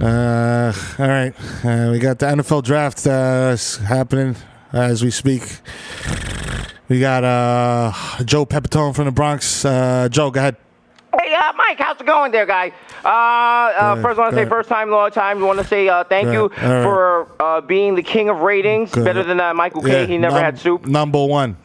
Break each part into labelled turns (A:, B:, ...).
A: All right. We got the NFL draft happening as we speak. We got Joe Pepitone from the Bronx. Joe, go ahead.
B: Hey, Mike, how's it going there, guy? First, I want to say first time, long time. I want to say thank you for being the king of ratings. Better than Michael K. He never had soup.
A: Number one.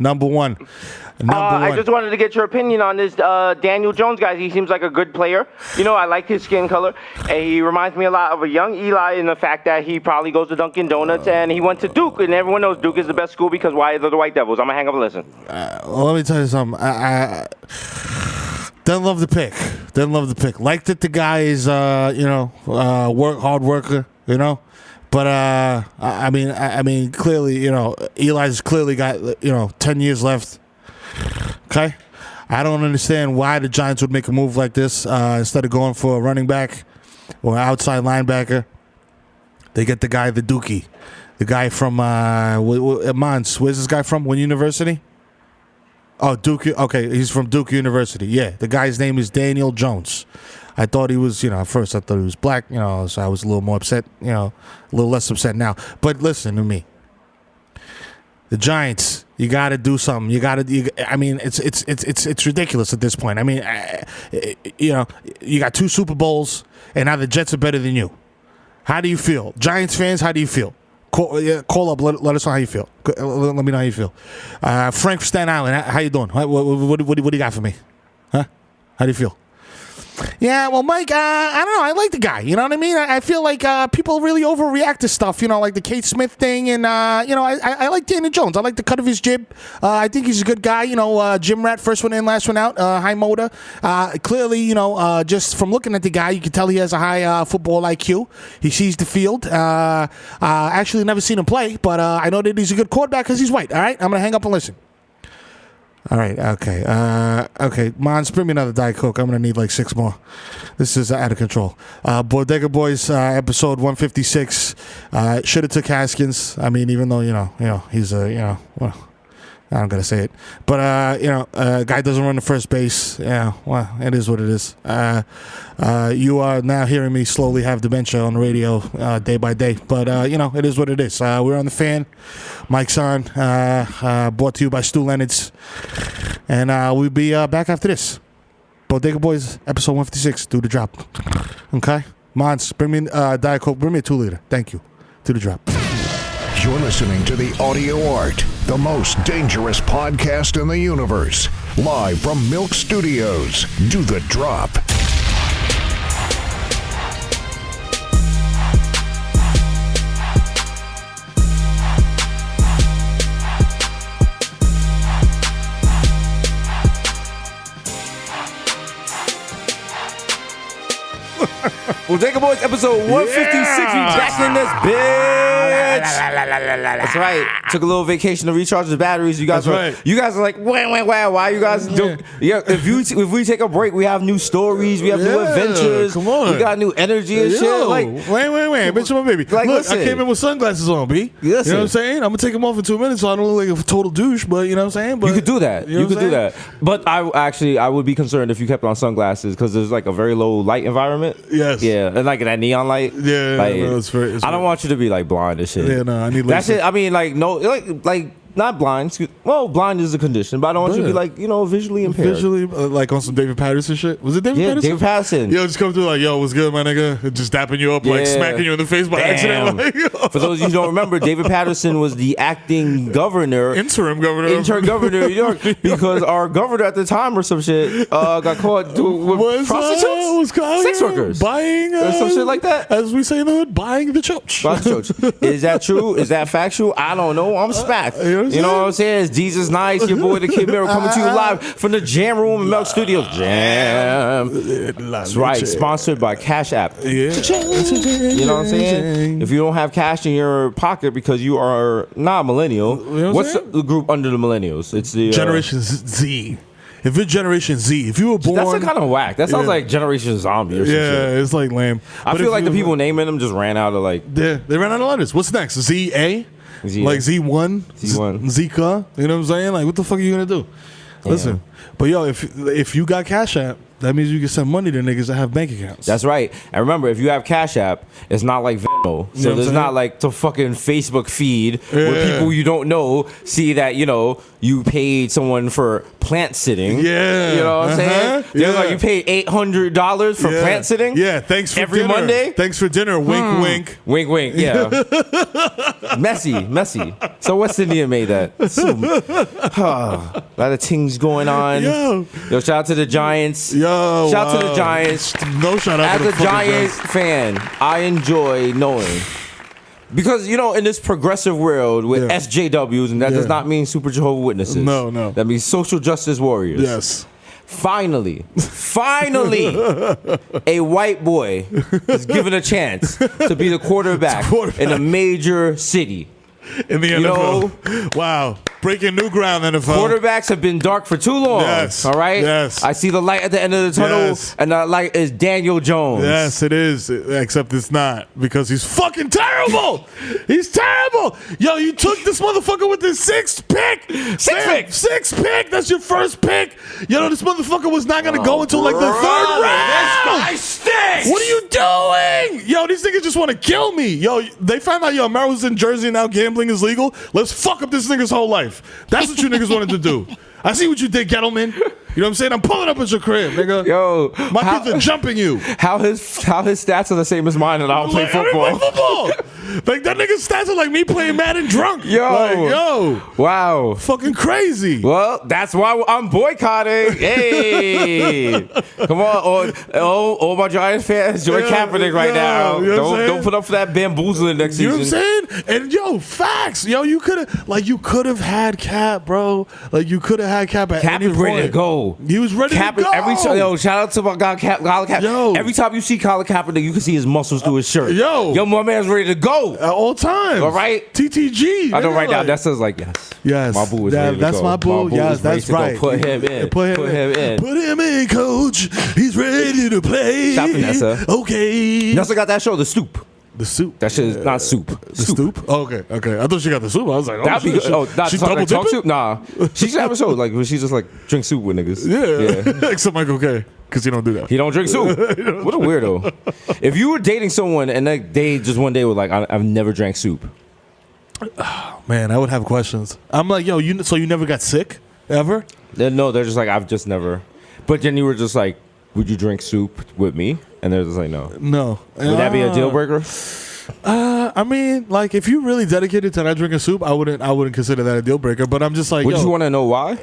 B: I just wanted to get your opinion on this Daniel Jones guy. He seems like a good player. You know, I like his skin color. And he reminds me a lot of a young Eli in the fact that he probably goes to Dunkin' Donuts and he went to Duke. And everyone knows Duke is the best school because why? They're the White Devils. I'm going to hang up and listen.
A: Well, let me tell you something. I didn't love the pick. Liked that the guy is, hard worker, you know. But I mean, clearly, Eli's clearly got 10 years left. Okay, I don't understand why the Giants would make a move like this instead of going for a running back or outside linebacker. They get the guy, the Dookie, the guy from Mons. Where's this guy from? What university? Oh, Duke. Okay, he's from Duke University. Yeah, the guy's name is Daniel Jones. I thought he was, at first I thought he was black, so I was a little more upset, a little less upset now. But listen to me. The Giants, you got to do something. It's ridiculous at this point. I mean, you got 2 Super Bowls, and now the Jets are better than you. How do you feel? Giants fans, how do you feel? Call up. Let us know how you feel. Let me know how you feel. Frank from Staten Island, how you doing? What do you got for me? Huh? How do you feel? Yeah, well, Mike, I don't know. I like the guy. You know what I mean? I feel like people really overreact to stuff, like the Kate Smith thing. And, I like Daniel Jones. I like the cut of his jib. I think he's a good guy. Gym rat, first one in, last one out, high motor. Clearly, just from looking at the guy, you can tell he has a high football IQ. He sees the field. Actually, never seen him play, but I know that he's a good quarterback because he's white. All right? I'm going to hang up and listen. All right, okay. Okay, Mons, bring me another Diet Coke. I'm going to need like 6 more. This is out of control. Bodega Boys, episode 156. Should have took Haskins. I mean, even though, he's a, well, I'm going to say it. But, guy doesn't run the first base. Yeah, well, it is what it is. You are now hearing me slowly have dementia on the radio day by day. But, it is what it is. We're on the fan. Mike's on. Brought to you by Stu Leonard's. And we'll be back after this. Bodega Boys, episode 156. Do the drop. Okay? Mons, bring me Diet Coke. Bring me a 2-liter. Thank you. Do the drop.
C: You're listening to The Audio Art, the most dangerous podcast in the universe. Live from Milk Studios. Do the drop.
D: Bodega Boys, episode 156. We back in this bitch. That's right. Took a little vacation to recharge the batteries. You guys are like, why you guys do? Yeah, if we take a break, we have new stories, we have new adventures.
A: Come on,
D: we got new energy and shit. Like,
A: wait, bitch, my baby.
D: Like,
A: look,
D: listen.
A: I came in with sunglasses on, B.
D: Listen.
A: You know what I'm saying? I'm gonna take them off in 2 minutes, so I don't look like a total douche. But you know what I'm saying? But
D: you could do that.
A: You could do that.
D: But I would be concerned if you kept on sunglasses because there's like a very low light environment.
A: Yes.
D: Yeah, and like that neon light.
A: Yeah.
D: Like,
A: no, it's
D: I don't want you to be like blind and shit.
A: Yeah, no, I need.
D: That's it. I mean, like no, like not blind. Well, blind is a condition, but I don't want you to be like visually impaired.
A: Visually, like on some David Patterson shit. Was it David Patterson?
D: David Patterson.
A: Yo, just come through like, yo, what's good, my nigga? Just dapping you up, like smacking you in the face by accident. Like,
D: for those of you who don't remember, David Patterson was the acting governor,
A: interim governor
D: of New York, because our governor at the time or some shit got caught with prostitutes, sex workers,
A: buying
D: or some shit like that.
A: As we say in the hood, buying the church.
D: Is that true? Is that factual? I don't know. I'm smacked. You know what I'm saying? It's Jesus Nice, your boy the Kid Mero coming to you live from the Jam Room in Milk Studios. Jam. That's right. Sponsored by Cash App.
A: Yeah.
D: You know what I'm saying? If you don't have cash in your pocket because you are not a millennial, what's the group under the millennials? It's the
A: Generation Z. If you're Generation Z, if you were born...
D: That's kind of whack. That sounds like Generation Zombie or some shit.
A: Yeah, it's like lame.
D: I feel like the people naming them just ran out of like...
A: Yeah, they ran out of letters. What's next? Z-A? Like Z1? Zika? You know what I'm saying? Like, what the fuck are you going to do? Listen, but yo, if you got Cash App, That means you can send money to niggas that have bank accounts.
D: That's right. And remember, if you have Cash App, it's not like Venmo. So there's not like the fucking Facebook feed where people you don't know see that, you paid someone for plant sitting.
A: Yeah.
D: You know what I'm saying? They're like, you paid $800 for plant sitting?
A: Yeah, thanks for
D: every
A: dinner.
D: Monday?
A: Thanks for dinner. Wink, wink.
D: Wink, wink, yeah. Messy. So West Indian made that. A lot of things going on.
A: Yo,
D: shout out to the Giants.
A: Shout
D: out to the Giants.
A: No shout out to the
D: As a Giants fan, I enjoy knowing. Because, in this progressive world with SJWs, and that does not mean Super Jehovah's Witnesses.
A: No.
D: That means social justice warriors.
A: Yes.
D: Finally, a white boy is given a chance to be the quarterback in a major city.
A: In the NFL. Wow. Breaking new ground, NFL.
D: Quarterbacks have been dark for too long.
A: Yes.
D: All right?
A: Yes.
D: I see the light at the end of the tunnel, and that light is Daniel Jones.
A: Yes, it is. Except it's not, because he's fucking terrible. He's terrible. Yo, you took this motherfucker with his sixth pick. Sixth pick. That's your first pick. This motherfucker was not going to go until like the third round.
D: This guy stinks.
A: What are you doing? Yo, these niggas just want to kill me. Yo, they found out, Mero's in Jersey and now gambling is legal. Let's fuck up this nigga's whole life. That's what you niggas wanted to do. I see what you did, Gettleman. You know what I'm saying? I'm pulling up at your crib, nigga.
D: Yo,
A: my kids are jumping you.
D: How his stats are the same as mine, and I don't play football.
A: Like that nigga's stats are like me playing Madden drunk.
D: Yo, wow,
A: fucking crazy.
D: Well, that's why I'm boycotting. Hey, come on, all my Giants fans, join Kaepernick right now. Don't put up for that bamboozling next season.
A: You know what I'm saying? And facts. You could have had Cap, bro. Like you could have had Cap at
D: Cap
A: any
D: is
A: point.
D: ready to go.
A: He was ready to
D: go. Shout out to my guy Colin Kaepernick.
A: Yo,
D: every time you see Colin Kaepernick, you can see his muscles through his shirt.
A: Yo,
D: my man's ready to go
A: at all times.
D: All right,
A: TTG.
D: I know right now. That says like yes. My boo is ready to go.
A: That's my boo. Yes, that's right.
D: Put him in. Put him in,
A: coach. He's ready to play.
D: Stop, Vanessa.
A: Okay.
D: Nessa got that show, The Stoop.
A: The Soup.
D: That shit is not soup.
A: The Stoop? Oh, okay. I thought she got the soup. I was like,
D: that'd be good.
A: She double
D: talk soup? Nah. She should have a show like where she just like drink soup with niggas.
A: Yeah. Except Michael K. Because he don't do that.
D: He don't drink soup. What a weirdo. If you were dating someone and they just one day were like, I've never drank soup.
A: Oh, man, I would have questions. I'm like, yo, so you never got sick ever?
D: No, they're just like, I've just never. But then you were just like, would you drink soup with me? And they're just like, no.
A: No.
D: Would that be a deal breaker?
A: I mean, like, if you're really dedicated to not drinking soup, I wouldn't consider that a deal breaker. But I'm just like,
D: would you want to know why?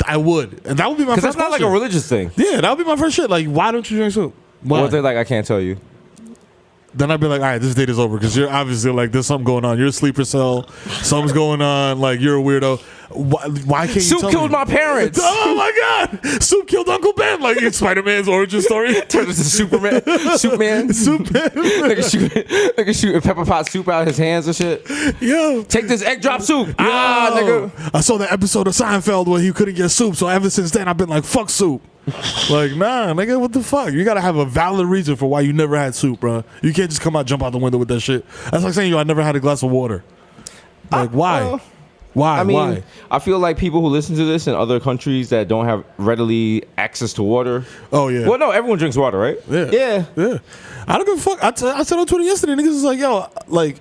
A: I would, and that would be my first.
D: Because that's not like a religious thing.
A: Yeah, that would be my first shit. Like, why don't you drink soup? Why?
D: Or if they're like, I can't tell you.
A: Then I'd be like, all right, this date is over because you're obviously like, there's something going on. You're a sleeper cell. Something's going on. Like, you're a weirdo. Why can't you
D: Soup
A: tell
D: killed
A: me?
D: my parents.
A: Oh my God. Soup killed Uncle Ben. Like in Spider-Man's origin story.
D: Turned into Superman. Nigga shooting pepper pot soup out of his hands and shit.
A: Yo.
D: Take this egg drop soup. Nigga.
A: I saw that episode of Seinfeld where he couldn't get soup. So ever since then, I've been like, fuck soup. Like, nah, nigga, what the fuck? You gotta have a valid reason for why you never had soup, bro. You can't just come out, jump out the window with that shit. That's like saying, I never had a glass of water. Like, why? Why?
D: I mean,
A: Why?
D: I feel like people who listen to this in other countries that don't have readily access to water.
A: Oh, yeah.
D: Well, no, everyone drinks water, right?
A: Yeah. I don't give a fuck. I said on Twitter yesterday, niggas was like, yo, like,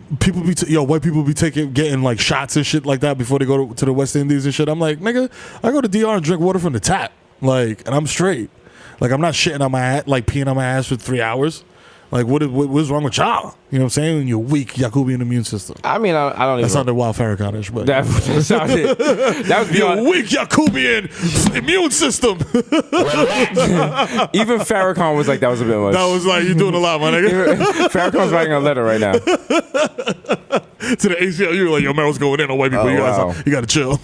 A: white people be getting like shots and shit like that before they go to the West Indies and shit. I'm like, nigga, I go to DR and drink water from the tap. Like, and I'm straight. Like, I'm not shitting on my ass, like peeing on my ass for 3 hours. Like, what's wrong with y'all? You know what I'm saying? When you're weak, Jacobian immune system.
D: I mean, I don't even.
A: That sounded Wild Farrakhan-ish, but
D: that sounded. That was
A: your weak Jacobian immune system.
D: Even Farrakhan was like, that was a bit much.
A: That was like, you're doing a lot, my nigga.
D: Farrakhan's writing a letter right now.
A: To the ACLU, like, yo, Mero's going in on white people. You gotta chill.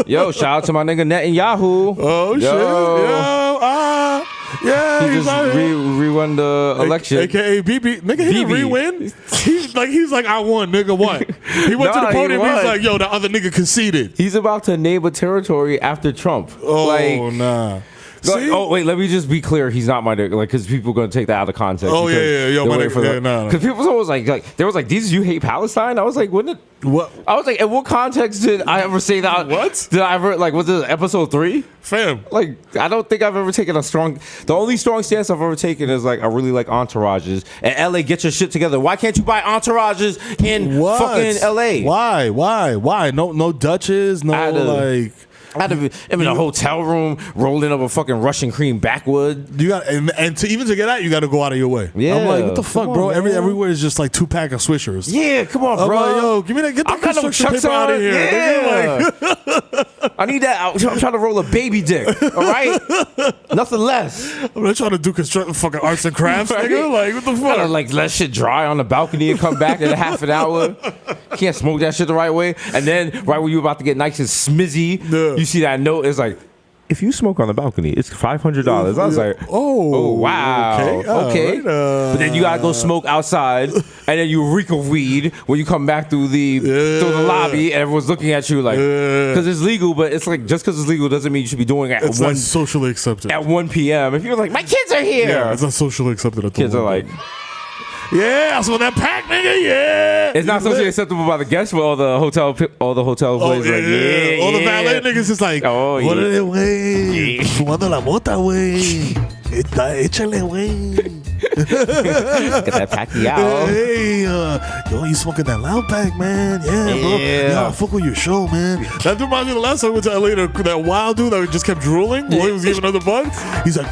D: Yo, shout out to my nigga Netanyahu.
A: Oh, shit. Yo, yeah,
D: he just re-won the election.
A: AKA BB. Nigga, he didn't re-win. He's like, I won, nigga, what? He went to the podium, he's like, yo, the other nigga conceded.
D: He's about to name a territory after Trump.
A: Oh, nah. See?
D: Oh wait, let me just be clear. He's not my nigga, like, because people are gonna take that out of context.
A: Oh yeah, yo, my nigga. No.
D: Because people always like there was like, "Desus, you hate Palestine?" I was like, "Wouldn't it?"
A: What?
D: I was like, "In what context did I ever say that?"
A: What?
D: Did I ever, like, was this episode 3?
A: Fam.
D: Like, I don't think I've ever taken a strong. The only strong stance I've ever taken is like, I really like entourages. And LA, get your shit together. Why can't you buy entourages in fucking LA?
A: Why? No Dutches. No like.
D: I had to be in a hotel room rolling up a fucking Russian cream backwood.
A: You got and to even to get out, you got to go out of your way.
D: Yeah,
A: I'm like, what the fuck, bro?
D: On,
A: everywhere is just like 2-pack of Swishers.
D: Yeah, come on, bro.
A: I'm like, yo, give me that. Get that construction paper out of here.
D: Yeah. I need that. I'm trying to roll a baby dick. All right, nothing less.
A: I'm not trying to do fucking arts and crafts,
D: right?
A: nigga. Like, what the fuck?
D: Gotta like let shit dry on the balcony and come back in a half an hour. Can't smoke that shit the right way. And then right when you're about to get nice and smizzy, you see that note. It's like, if you smoke on the balcony, it's $500. I was like, oh wow, okay. Right, but then you gotta go smoke outside, and then you reek of weed when you come back through the lobby, and everyone's looking at you like, because it's legal, but it's like, just because it's legal doesn't mean you should be doing it
A: it's not socially accepted
D: at 1 p.m. If you're like, my kids are here,
A: yeah, it's not socially accepted at the
D: kids are like.
A: Yeah, I saw that pack, nigga. Yeah,
D: it's not socially acceptable by the guests, but all the hotel employees
A: all the valet niggas is like, what are they, wey? Fumando la mota, wey. Échale, wey.
D: Get that packy out.
A: Hey, yo, you smoking that loud pack, man? Yeah, bro. Yo, I fuck with your show, man. That reminds me of the last time I went to LA. That wild dude that just kept drooling while he was giving another bug. He's like,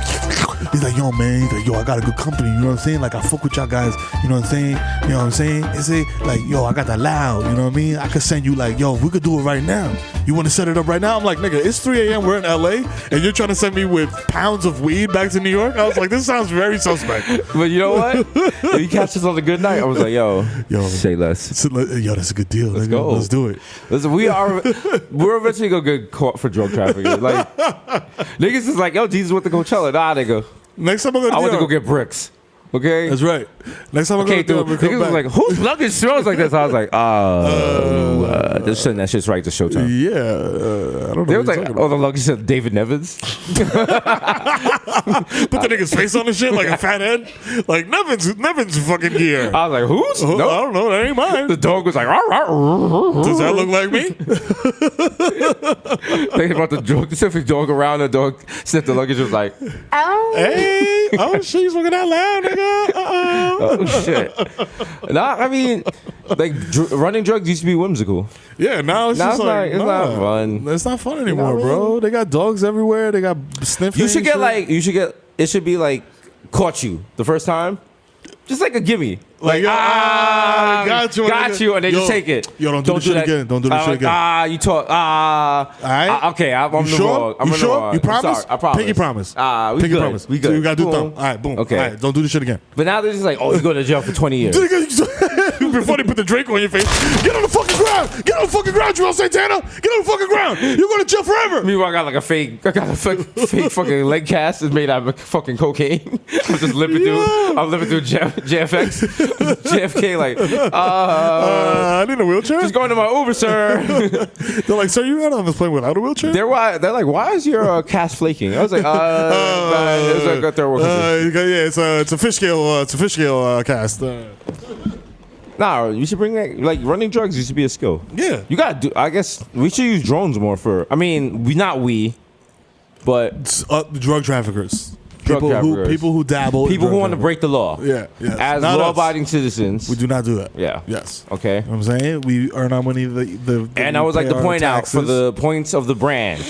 A: yo, man. He's like, yo, I got a good company. You know what I'm saying? Like, I fuck with y'all guys. You know what I'm saying? You know what I'm saying? It's like, yo, I got that loud. You know what I mean? I could send you like, yo, we could do it right now. You want to set it up right now? I'm like, nigga, it's 3 a.m. We're in LA, and you're trying to send me with pounds of weed back to New York? I was like, this sounds very suspect.
D: But you know what? If you catch us on a good night, I was like, yo, say less.
A: Yo, that's a good deal.
D: Let's go.
A: Let's do it.
D: Listen, we're eventually gonna get caught for drug trafficking. Like, niggas is like, yo, Jesus went to Coachella. Nah, nigga.
A: Next time I
D: went to go get bricks. Okay,
A: that's right. Next time I go to
D: niggas was like, whose luggage smells like this? I was like, just send that shit's right to Showtime.
A: Yeah, I don't know.
D: They was like, the luggage said David Nevins.
A: Put the nigga's face on the shit like a fat head. Like Nevins fucking gear.
D: I was like, who's?
A: Nope. I don't know. That ain't mine.
D: The dog was like, rawr, rawr.
A: Does that look like me?
D: Thinking about the dog, the sniffing dog around, the dog sniffed the luggage, was like,
A: oh. Hey, oh shit, he's looking that loud, nigga.
D: Oh shit. Nah, I mean, like running drugs used to be whimsical.
A: Yeah, now it's just like,
D: it's not fun.
A: It's not fun anymore, bro. They got dogs everywhere. They got sniffing.
D: You should get it should be like, caught you the first time. Just like a gimme.
A: Like, got you,
D: and then you take it.
A: Yo, don't do this shit again. Don't do this shit again.
D: You talk. All right. Okay, I'm
A: you
D: the
A: sure?
D: wrong. I'm
A: you sure?
D: wrong.
A: You promise?
D: Sorry, I promise.
A: Pinky promise.
D: We
A: Pinky
D: good.
A: promise.
D: We good.
A: So you gotta do thumb. All right, boom.
D: Okay.
A: All right, don't do this shit again.
D: But now they're just like, you go to jail for 20 years.
A: Before they put the drink on your face, get on the fucking ground. Get on the fucking ground, Joel Santana. Get on the fucking ground. You're going to jail forever.
D: Meanwhile, I got a fake fucking leg cast. It's made out of fucking cocaine. I'm just living through JFX, JFK. Like,
A: I need a wheelchair.
D: Just going to my Uber, sir.
A: They're like, sir, you're not on this plane without a wheelchair.
D: They're like, why is your cast flaking? I was like,
A: it's a fish scale cast.
D: Nah, you should bring that. Like, running drugs used to be a skill.
A: Yeah,
D: you gotta do. I guess we should use drones more for. I mean, but
A: drug traffickers. People who dabble.
D: People who want to break the law.
A: Yeah, yes.
D: As law-abiding citizens,
A: we do not do that.
D: Yeah.
A: Yes.
D: Okay.
A: You know what I'm saying, we earn our money.
D: And I would like to point out for the points of the brand,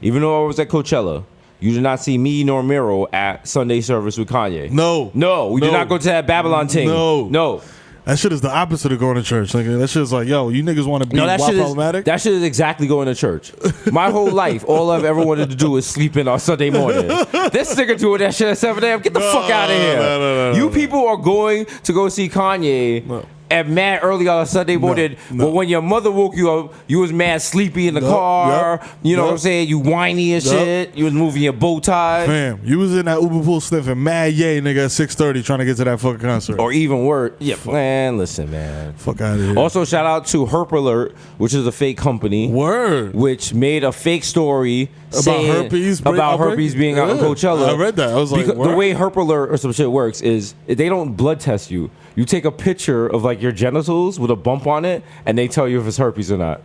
D: even though I was at Coachella, you did not see me nor Mero at Sunday service with Kanye.
A: No,
D: we did not go to that Babylon thing. No.
A: That shit is the opposite of going to church. Like, that shit is like, yo, you niggas want to be problematic?
D: That shit is exactly going to church. My whole life, all I've ever wanted to do is sleep in on Sunday morning. This nigga doing that shit at 7 a.m. Get the fuck out of here.
A: No.
D: You people are going to go see Kanye at mad early on a Sunday morning.
A: No.
D: But when your mother woke you up, you was mad sleepy in the car.
A: Yep.
D: You know what I'm saying? You whiny and shit. You was moving your bow tie.
A: Fam, you was in that Uber pool sniffing mad yay, nigga, at 6:30 trying to get to that fucking concert.
D: Or even worse. Yeah, man, listen, man.
A: Fuck out of here.
D: Also, shout out to Herp Alert, which is a fake company.
A: Word.
D: Which made a fake story
A: about herpes
D: being out in Coachella.
A: I read that. I was like,
D: the way Herp Alert or some shit works is they don't blood test you. You take a picture of like your genitals with a bump on it, and they tell you if it's herpes or not.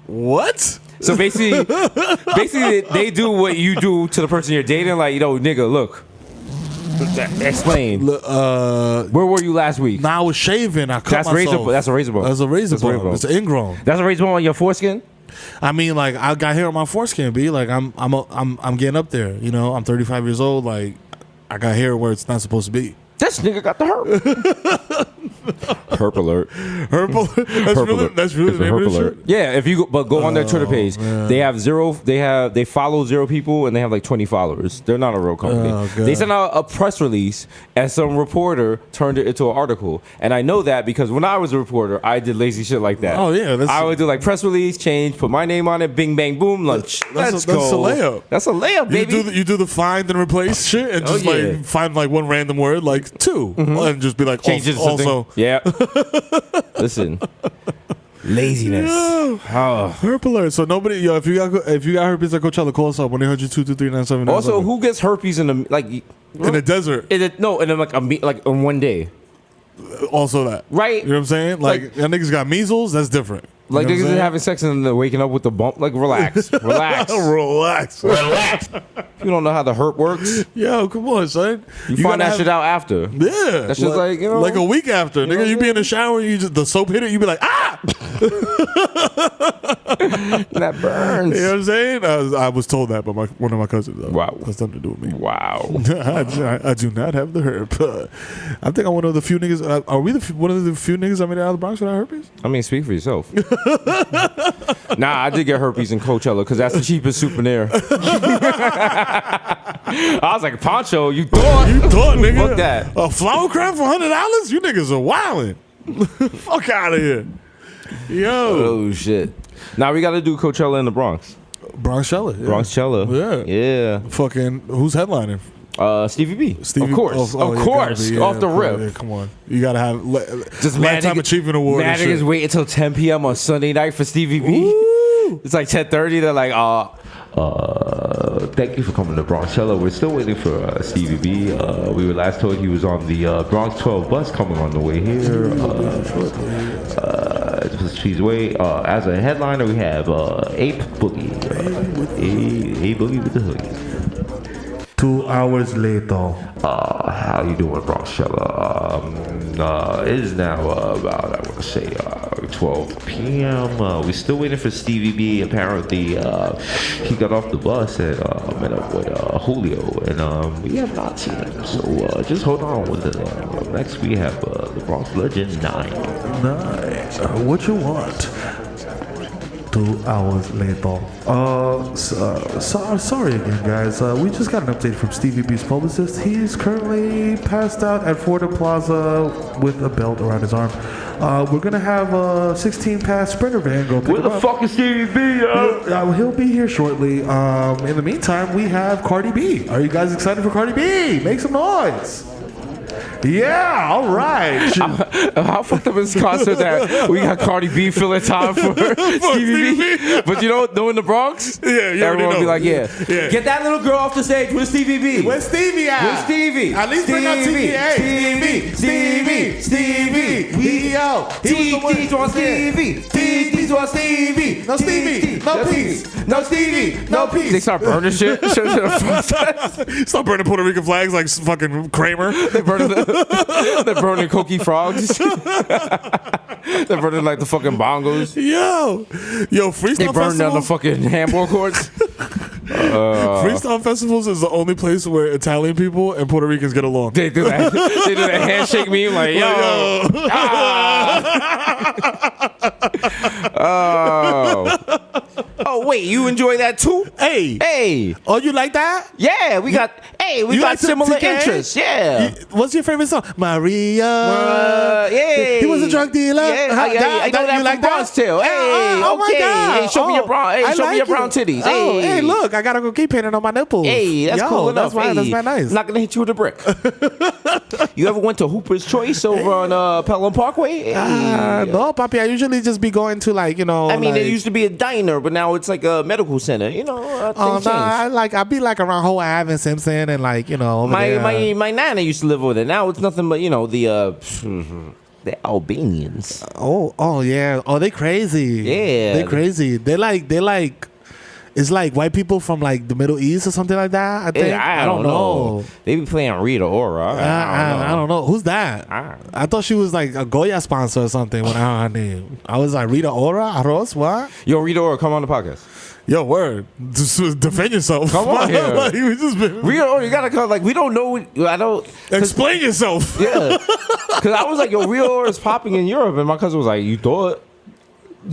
A: What?
D: So basically, they do what you do to the person you're dating. Like, nigga, look. Explain. Where were you last week?
A: Nah, I was shaving. I cut myself.
D: That's a razor bone.
A: That's a razor bone. It's ingrown.
D: That's a razor bone on your foreskin?
A: I mean, like, I got hair on my foreskin, B. Like, I'm getting up there. You know, I'm 35 years old. Like, I got hair where it's not supposed to be.
D: This nigga got the herp. Herp Alert.
A: Herp Alert. That's really the name of the shit?
D: Yeah, if you go on their Twitter page,
A: man.
D: they follow 0 people and they have like 20 followers. They're not a real company. They sent out a press release and some reporter turned it into an article. And I know that because when I was a reporter, I did lazy shit like that.
A: Oh yeah,
D: I would do like press release, change, put my name on it, bing bang boom, lunch. Let's go.
A: That's a layup.
D: That's a layup, baby.
A: You do the find and replace shit and just like find like one random word like 2 and just be like also.
D: Yeah. Listen. Laziness.
A: Herp Alert. So nobody, if you got herpes at Coachella, call us up 1-800-223-9797.
D: Also, who gets herpes in
A: the desert?
D: Like in one day.
A: Also that.
D: Right.
A: You know what I'm saying? Like that niggas got measles. That's different.
D: Like niggas is having sex and they're waking up with the bump. Like relax. Relax.
A: Relax.
D: You don't know how the herp works.
A: Yo, come on, son.
D: You find that shit out after.
A: Yeah.
D: That's just like
A: like a week after. Nigga, you be in the shower, the soap hit it, you be like, ah!
D: That burns.
A: You know what I'm saying? I was told that by one of my cousins.
D: Wow.
A: That's something to do with me.
D: Wow.
A: I do not have the herp. I think I'm one of the few niggas. Are we one of the few niggas I made out of the Bronx without herpes?
D: I mean, speak for yourself. Nah, I did get herpes in Coachella because that's the cheapest souvenir. I was like, Poncho, you thought?
A: You thought, nigga?
D: Fuck that.
A: A flower crown for $100? You niggas are wildin'. Fuck out of here. Yo.
D: Oh, shit. Now we got to do Coachella in the Bronx.
A: Bronxchella. Yeah.
D: Bronxchella. Yeah.
A: Fucking, who's headlining?
D: Stevie B. Of course. Of course. Off the rip.
A: Yeah, come on. You got to have
D: just
A: Lifetime Achievement Award.
D: Mad niggas wait until 10 p.m. on Sunday night for Stevie B. Ooh. It's like 10:30. They're like, thank you for coming to Bronxchella. We're still waiting for Stevie B. We were last told he was on the Bronx 12 bus coming on the way here. She's way. As a headliner, we have Ape Boogie. Ape Boogie with the hoodie.
A: 2 hours later.
D: How you doing, Bronxchella? It is now about, I want to say, 12 p.m. We're still waiting for Stevie B. Apparently, he got off the bus and met up with Julio, and we have not seen him. So just hold on with it. Next, we have the Bronx Legend 9.
A: What you want? 2 hours later. Sorry again, guys. We just got an update from Stevie B's publicist. He is currently passed out at Fordham Plaza with a belt around his arm. We're gonna have a 16-pass Sprinter van go pick
D: Where
A: him
D: the
A: up.
D: fuck is Stevie B?
A: He'll be here shortly. In the meantime, we have Cardi B. Are you guys excited for Cardi B? Make some noise. Yeah, all right.
D: How fucked up is this concert that we got Cardi B filling time for Stevie B? But knowing the Bronx, everyone will be like, yeah, get that little girl off the stage. Where's Stevie B?
A: Where's Stevie at?
D: Where's Stevie?
A: At least bring out TVA. Stevie. Yo,
D: He's on Stevie. He's on Stevie.
A: No Stevie. No peace. No Stevie. No peace.
D: They start burning shit.
A: Start burning Puerto Rican flags like fucking Kramer.
D: They're burning Cokie frogs. They're burning like the fucking bongos.
A: Yo, freestyle.
D: They burn down the fucking handball courts.
A: Freestyle festivals is the only place where Italian people and Puerto Ricans get along.
D: They do that. They do that handshake meme like, yo. Oh wait, you enjoy that too?
A: Hey. Oh, you like that?
D: Yeah, we got
A: like
D: similar
A: TK?
D: interests. Yeah.
A: What's your favorite song? Maria.
D: Yeah.
A: He was a drug dealer.
D: Yeah, I know that from Bronx too. Hey,
A: oh
D: okay.
A: my God.
D: Hey, show me your brown. Hey, show me your brown titties.
A: Oh,
D: Hey,
A: look, I gotta go keep painting on my nipples.
D: Hey, that's cool enough.
A: That's very nice.
D: Not gonna hit you with a brick. You ever went to Hooper's Choice over on Pelham Parkway? Hey.
A: No, papi. I usually just be going to
D: I mean, there used to be a diner, but now it's like a medical center. You know, things change.
A: I be like around Whole Ave and Simpson and
D: my nana used to live over there. Now it's nothing but the Albanians.
A: Oh yeah. Oh, they crazy.
D: Yeah,
A: they crazy. They like. It's like white people from like the Middle East or something like that. I think.
D: I don't know. They be playing Rita Ora.
A: I don't know. Who's that? I thought she was like a Goya sponsor or something when I heard her name. I was like, Rita Ora? Arroz? What?
D: Yo, Rita Ora, come on the podcast.
A: Yo, word. Just defend yourself.
D: Come on here.
A: Like,
D: Rita Ora, you gotta come. Like, we don't know. I don't.
A: Explain yourself.
D: Yeah. Because I was like, yo, Rita Ora is popping in Europe. And my cousin was like, you thought?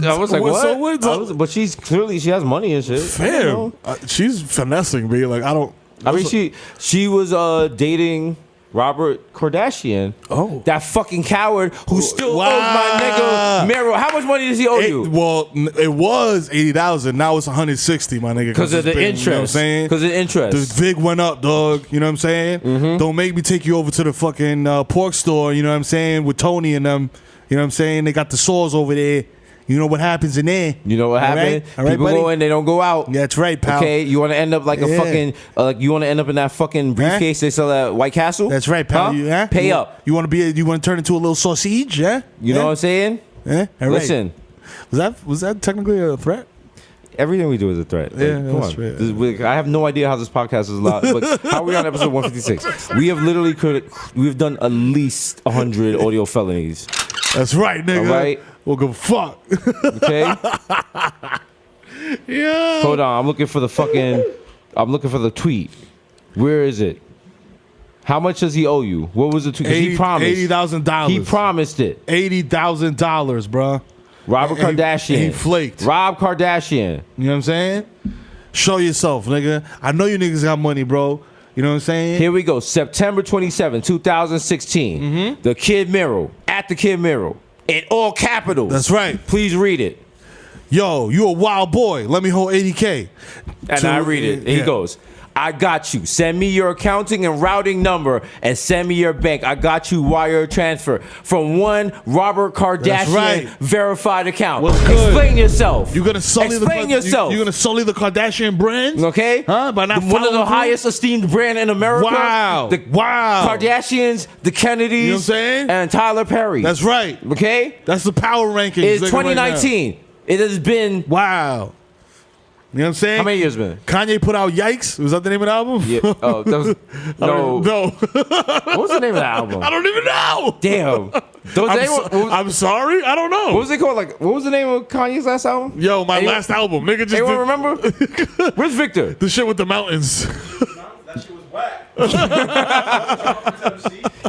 D: I was like, what? But she has money and shit.
A: Fair. She's finessing me. Like, I don't.
D: I mean, she was dating Robert Kardashian.
A: Oh.
D: That fucking coward who still owes my nigga Mero. How much money does he owe you?
A: Well, it was 80,000. Now it's 160, my nigga.
D: Because of the interest. You know what I'm saying? Because of the interest.
A: The VIG went up, dog. You know what I'm saying? Mm-hmm. Don't make me take you over to the fucking pork store, you know what I'm saying, with Tony and them. You know what I'm saying? They got the saws over there. You know what happens in there.
D: You know what happened?
A: All right,
D: people
A: buddy?
D: go in, they don't go out.
A: That's right, pal.
D: Okay, you want to end up like a fucking, you want to end up in that fucking briefcase they sell at White Castle?
A: That's right, pal.
D: Huh? Pay up.
A: You want to turn into a little sausage, yeah?
D: You know what I'm saying?
A: Yeah. All right.
D: Listen.
A: Was that technically a threat?
D: Everything we do is a threat.
A: Yeah,
D: come
A: that's
D: on.
A: right.
D: I have no idea how this podcast is allowed. But how are we on episode 156? We have literally we've done at least 100 audio felonies.
A: That's right, nigga.
D: All right.
A: We'll go fuck.
D: Okay.
A: Yeah.
D: Hold on. I'm looking for the tweet. Where is it? How much does he owe you? What was the tweet? He promised
A: $80,000.
D: He promised it.
A: $80,000, bro.
D: Robert Kardashian.
A: He flaked.
D: Rob Kardashian.
A: You know what I'm saying? Show yourself, nigga. I know you niggas got money, bro. You know what I'm saying?
D: Here we go. September 27, 2016. Mm-hmm. The Kid Mero. At the Kid Mero. In all capitals.
A: That's right.
D: Please read it.
A: Yo, you a wild boy. Let me hold 80K.
D: And I read it. He goes, I got you. Send me your accounting and routing number and send me your bank. I got you wire transfer from one Robert Kardashian verified account.
A: What's good?
D: Explain yourself.
A: You're gonna sully
D: yourself.
A: You're gonna sully the Kardashian brand?
D: Okay?
A: Huh? By not
D: one of the highest esteemed brand in America.
A: Wow.
D: The Kardashians, the Kennedys,
A: you know what I'm saying?
D: And Tyler Perry.
A: That's right.
D: Okay?
A: That's the power rankings.
D: It's 2019. It has been
A: wow. You know what I'm saying?
D: How many years been?
A: Kanye put out Yikes. Was that the name of the album?
D: Yeah. Oh, that was, no.
A: No.
D: What was the name of the album?
A: I don't even know.
D: Damn.
A: I'm sorry. I don't know.
D: What was it called? Like, what was the name of Kanye's last album?
A: Yo, my last album. Nigga just
D: anyone remember? Where's Victor?
A: The shit with the mountains.
E: That shit was whack.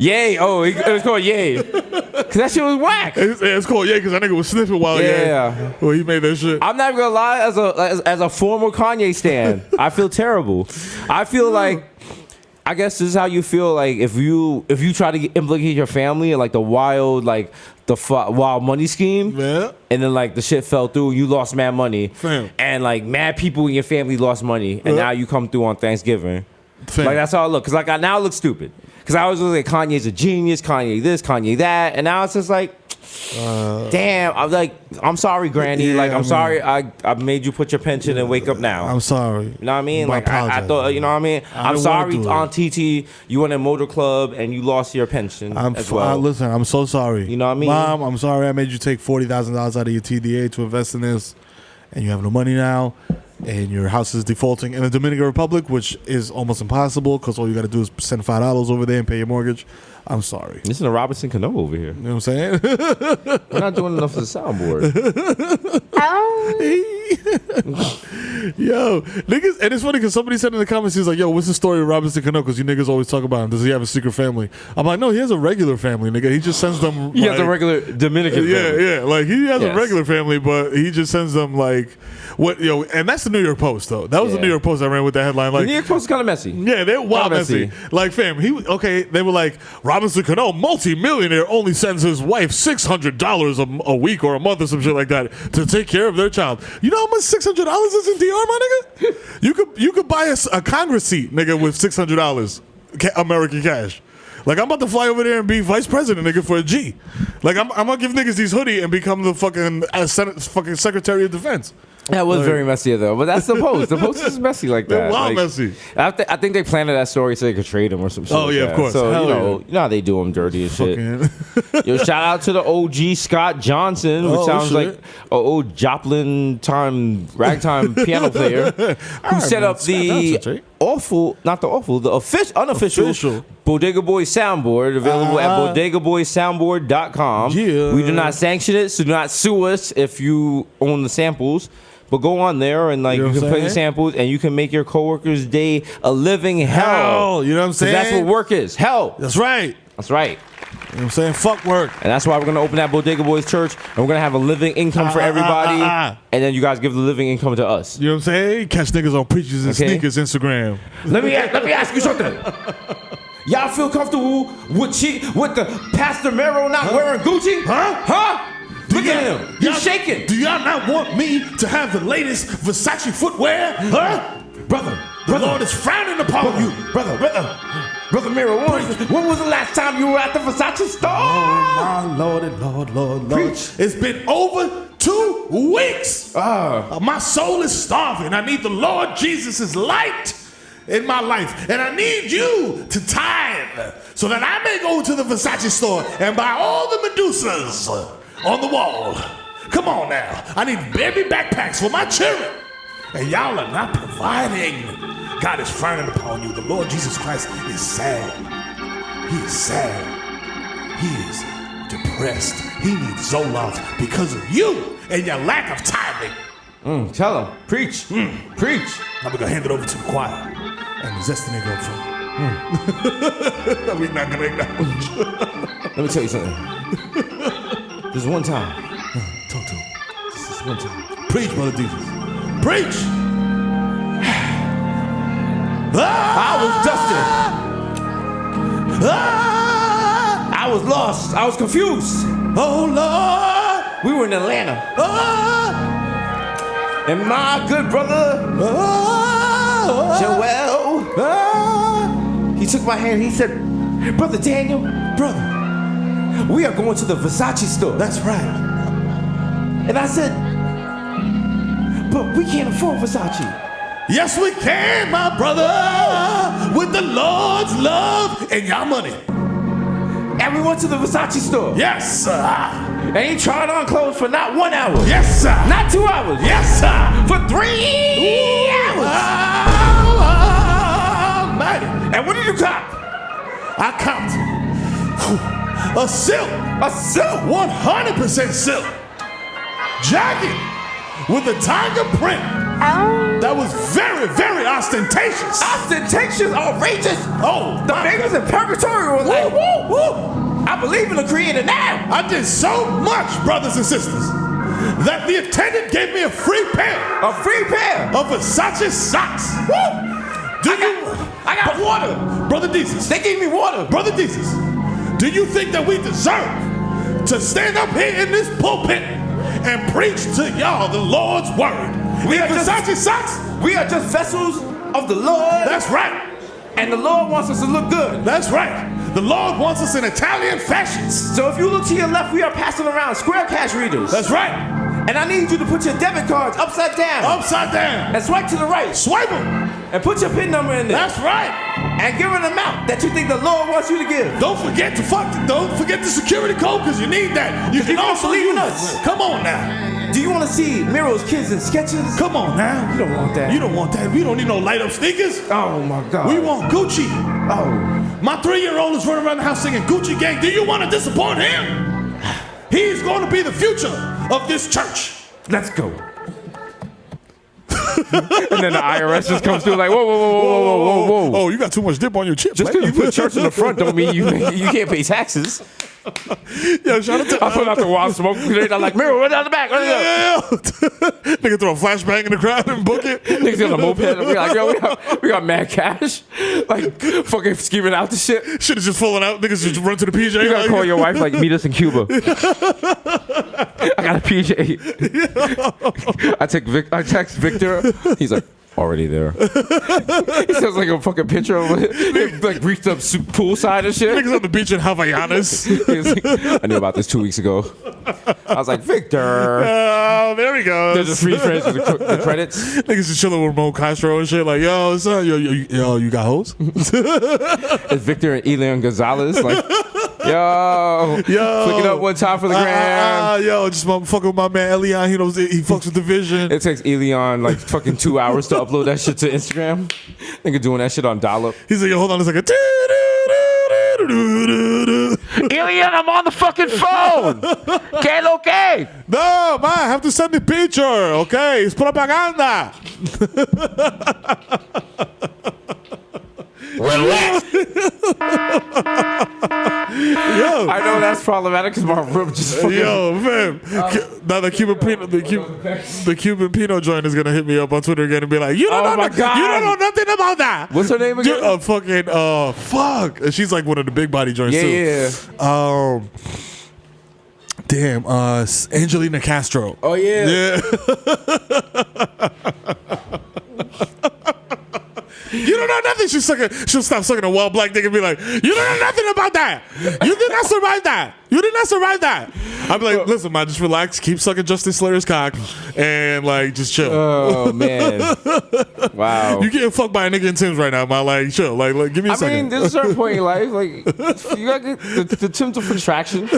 D: Yay. Oh, it was called Yay. Because that shit was whack.
A: It's called Yay because that nigga was sniffing while well, he made that shit.
D: I'm not even gonna lie, as a former Kanye stan, I feel terrible. I feel like, I guess this is how you feel like if you try to implicate your family in like the wild wild money scheme,
A: yeah,
D: and then like the shit fell through, you lost mad money,
A: Fam.
D: And like mad people in your family lost money, and now you come through on Thanksgiving. Fam. Like that's how I look, cause like I now look stupid, cause I always look like Kanye's a genius, Kanye this, Kanye that, and now it's just like, damn, I'm sorry, Granny.
A: Yeah,
D: I'm sorry I made you put your pension and wake up now.
A: I'm sorry.
D: You know what I mean? Like I thought, you know what I mean? I'm sorry, Aunt TT, you went in motor club and you lost your pension as well.
A: Listen, I'm so sorry.
D: You know what I mean?
A: Mom, I'm sorry I made you take $40,000 out of your TDA to invest in this, and you have no money now, and your house is defaulting in the Dominican Republic, which is almost impossible because all you got to do is send $5 over there and pay your mortgage. I'm sorry.
D: Listen to Robinson Cano over here.
A: You know what I'm saying?
D: We're not doing enough for the soundboard.
F: Oh.
A: Yo, niggas, and it's funny because somebody said in the comments, he's like, yo, what's the story of Robinson Cano? Because you niggas always talk about him. Does he have a secret family? I'm like, no, he has a regular family, nigga. He just sends them.
D: He has a regular Dominican family.
A: Yeah. Like, he has a regular family, but he just sends them, like, what, yo, and that's the New York Post, though. That was the New York Post I ran with that headline. Like,
D: the New York Post is kind of messy.
A: Yeah, they're wild messy. Like, fam, they were like, Robinson Cano, multi-millionaire, only sends his wife $600 a week or a month or some shit like that to take care of their child. You know how much $600 is in DR, my nigga? You could buy a Congress seat, nigga, with $600 American cash. Like, I'm about to fly over there and be vice president, nigga, for a G. Like, I'm gonna give niggas these hoodie and become the fucking fucking Secretary of Defense.
D: That was very messy, though. But that's the Post. The Post is messy like that.
A: Wild messy.
D: I think they planted that story so they could trade him or some shit.
A: Oh, yeah, of course.
D: So, you know how they do him dirty and shit. Yo, shout out to the OG Scott Johnson, which sounds like an old Joplin ragtime piano player who set up the unofficial Bodega Boys soundboard, available at bodegaboysoundboard.com.
A: Yeah.
D: We do not sanction it, so do not sue us if you own the samples. But go on there and you can play the samples and you can make your coworker's day a living hell.
A: You know what I'm saying?
D: That's what work is. Hell.
A: That's right.
D: That's right.
A: You know what I'm saying? Fuck work.
D: And that's why we're going to open that Bodega Boys Church and we're going to have a living income for everybody. And then you guys give the living income to us.
A: You know what I'm saying? Catch niggas on Preachers and Sneakers Instagram.
D: Let me ask you something. Y'all feel comfortable with the Pastor Mero not wearing Gucci? Huh? Look at him. He's shaking.
A: Do y'all not want me to have the latest Versace footwear? Huh?
D: Brother,
A: the Lord is frowning upon you.
D: Brother Mero, when was the last time you were at the Versace store?
A: Oh, my Lord and Lord.
D: Preach.
A: It's been over 2 weeks. My soul is starving. I need the Lord Jesus' light in my life. And I need you to tithe so that I may go to the Versace store and buy all the Medusas on the wall. Come on now. I need baby backpacks for my children. And y'all are not providing. God is frowning upon you. The Lord Jesus Christ is sad. He is sad. He is depressed. He needs Zoloft because of you and your lack of tithing.
D: Tell him. Preach. Preach.
A: Now we're going to hand it over to the choir and the zesty nigga up front. We're not going to acknowledge.
D: Let me tell you something. There's one time.
A: Talk to him.
D: This is one time.
A: Preach, Brother Desus. Preach!
D: I was dusted. I was lost. I was confused.
A: Oh, Lord!
D: We were in Atlanta. And my good brother, Joel, he took my hand. He said, Brother Daniel, brother, we are going to the Versace store.
A: That's right.
D: And I said, but we can't afford Versace.
A: Yes, we can, my brother, with the Lord's love and your money.
D: And we went to the Versace store.
A: Yes, sir.
D: And he tried on clothes for not 1 hour.
A: Yes, sir.
D: Not 2 hours.
A: Yes, sir.
D: For 3 hours.
A: Almighty.
D: And what did you cop?
A: I copped a silk.
D: A silk.
A: 100% silk jacket with a tiger print. That was very, very ostentatious.
D: Ostentatious, outrageous.
A: Oh,
D: the babies in purgatory were like, woo, woo. I believe in the Creator now.
A: I did so much, brothers and sisters, that the attendant gave me a free pair.
D: A free pair
A: of Versace socks. Woo!
D: I got water.
A: Brother Desus.
D: They gave me water.
A: Brother Desus, do you think that we deserve to stand up here in this pulpit and preach to y'all the Lord's word? We are Versace socks.
D: We are just vessels of the Lord.
A: That's right.
D: And the Lord wants us to look good.
A: That's right. The Lord wants us in Italian fashions.
D: So if you look to your left, we are passing around square cash readers.
A: That's right.
D: And I need you to put your debit cards upside down.
A: Upside down.
D: And swipe to the right.
A: Swipe them.
D: And put your PIN number in there.
A: That's right.
D: And give an amount that you think the Lord wants you to give.
A: Don't forget the security code, because you need that. You can also
D: believe in
A: use
D: us.
A: Come on now.
D: Do you want to see Mero's kids in sketches?
A: Come on now.
D: You don't want that.
A: You don't want that. We don't need no light up sneakers.
D: Oh my God.
A: We want Gucci.
D: Oh.
A: My 3-year-old is running around the house singing Gucci Gang. Do you want to disappoint him? He's going to be the future of this church.
D: Let's go. And then the IRS just comes through like, whoa.
A: Oh, you got too much dip on your chip.
D: Just because you put church in the front don't mean you can't pay taxes.
A: Yo, shout out to
D: I put out the wild smoke grenade. I'm like, Mero, run down the back.
A: Nigga throw a flashbang in the crowd and book it.
D: Niggas on the moped. And we're like, yo, we got mad cash. Like, fucking scheming out the shit.
A: Shit is just falling out. Niggas just run to the PJ.
D: You gotta call your wife, like, meet us in Cuba. I got a PJ. I text Victor. He's like, already there. He sends like a fucking picture of it, like reached up poolside and shit.
A: Niggas on the beach in Havaianas.
D: He's like, I knew about this 2 weeks ago. I was like, Victor.
A: Oh, there we go.
D: There's just three friends with the credits.
A: Niggas just chilling with Ramon Castro and shit. Like, yo, son, yo, you got hoes?
D: It's Victor and Elian Gonzalez. Like, yo, flick it up one time for the gram.
A: Yo, just fucking with my man Elian. He knows he fucks with the vision.
D: It takes Elian like fucking 2 hours to upload that shit to Instagram. Nigga doing that shit on dial-up.
A: He's like, yo, hold on a second.
B: Elian, I'm on the fucking phone. Que lo que?
A: No, man, I have to send the picture. Okay, it's propaganda.
B: Relax.
A: Yo,
D: I know that's problematic because my rib just fucking...
A: yo, man. Now the Cuban Pinot joint is gonna hit me up on Twitter again and be like, you don't know nothing about that.
D: What's her name again?
A: Fuck. And she's like one of the big body joints too.
D: Yeah.
A: Damn, Angelina Castro.
D: Oh yeah.
A: You don't know nothing. She'll stop sucking a wild black dick and be like, you don't know nothing about that. You did not survive that. You did not survive that. I'd be like, listen, man, just relax. Keep sucking Justin Slater's cock and like just chill.
D: Oh man. Wow.
A: You getting fucked by a nigga in Tim's right now, man. Like, chill. Like give me a second.
D: I mean, there's a certain point in life, like you gotta get the Tim's of contraction.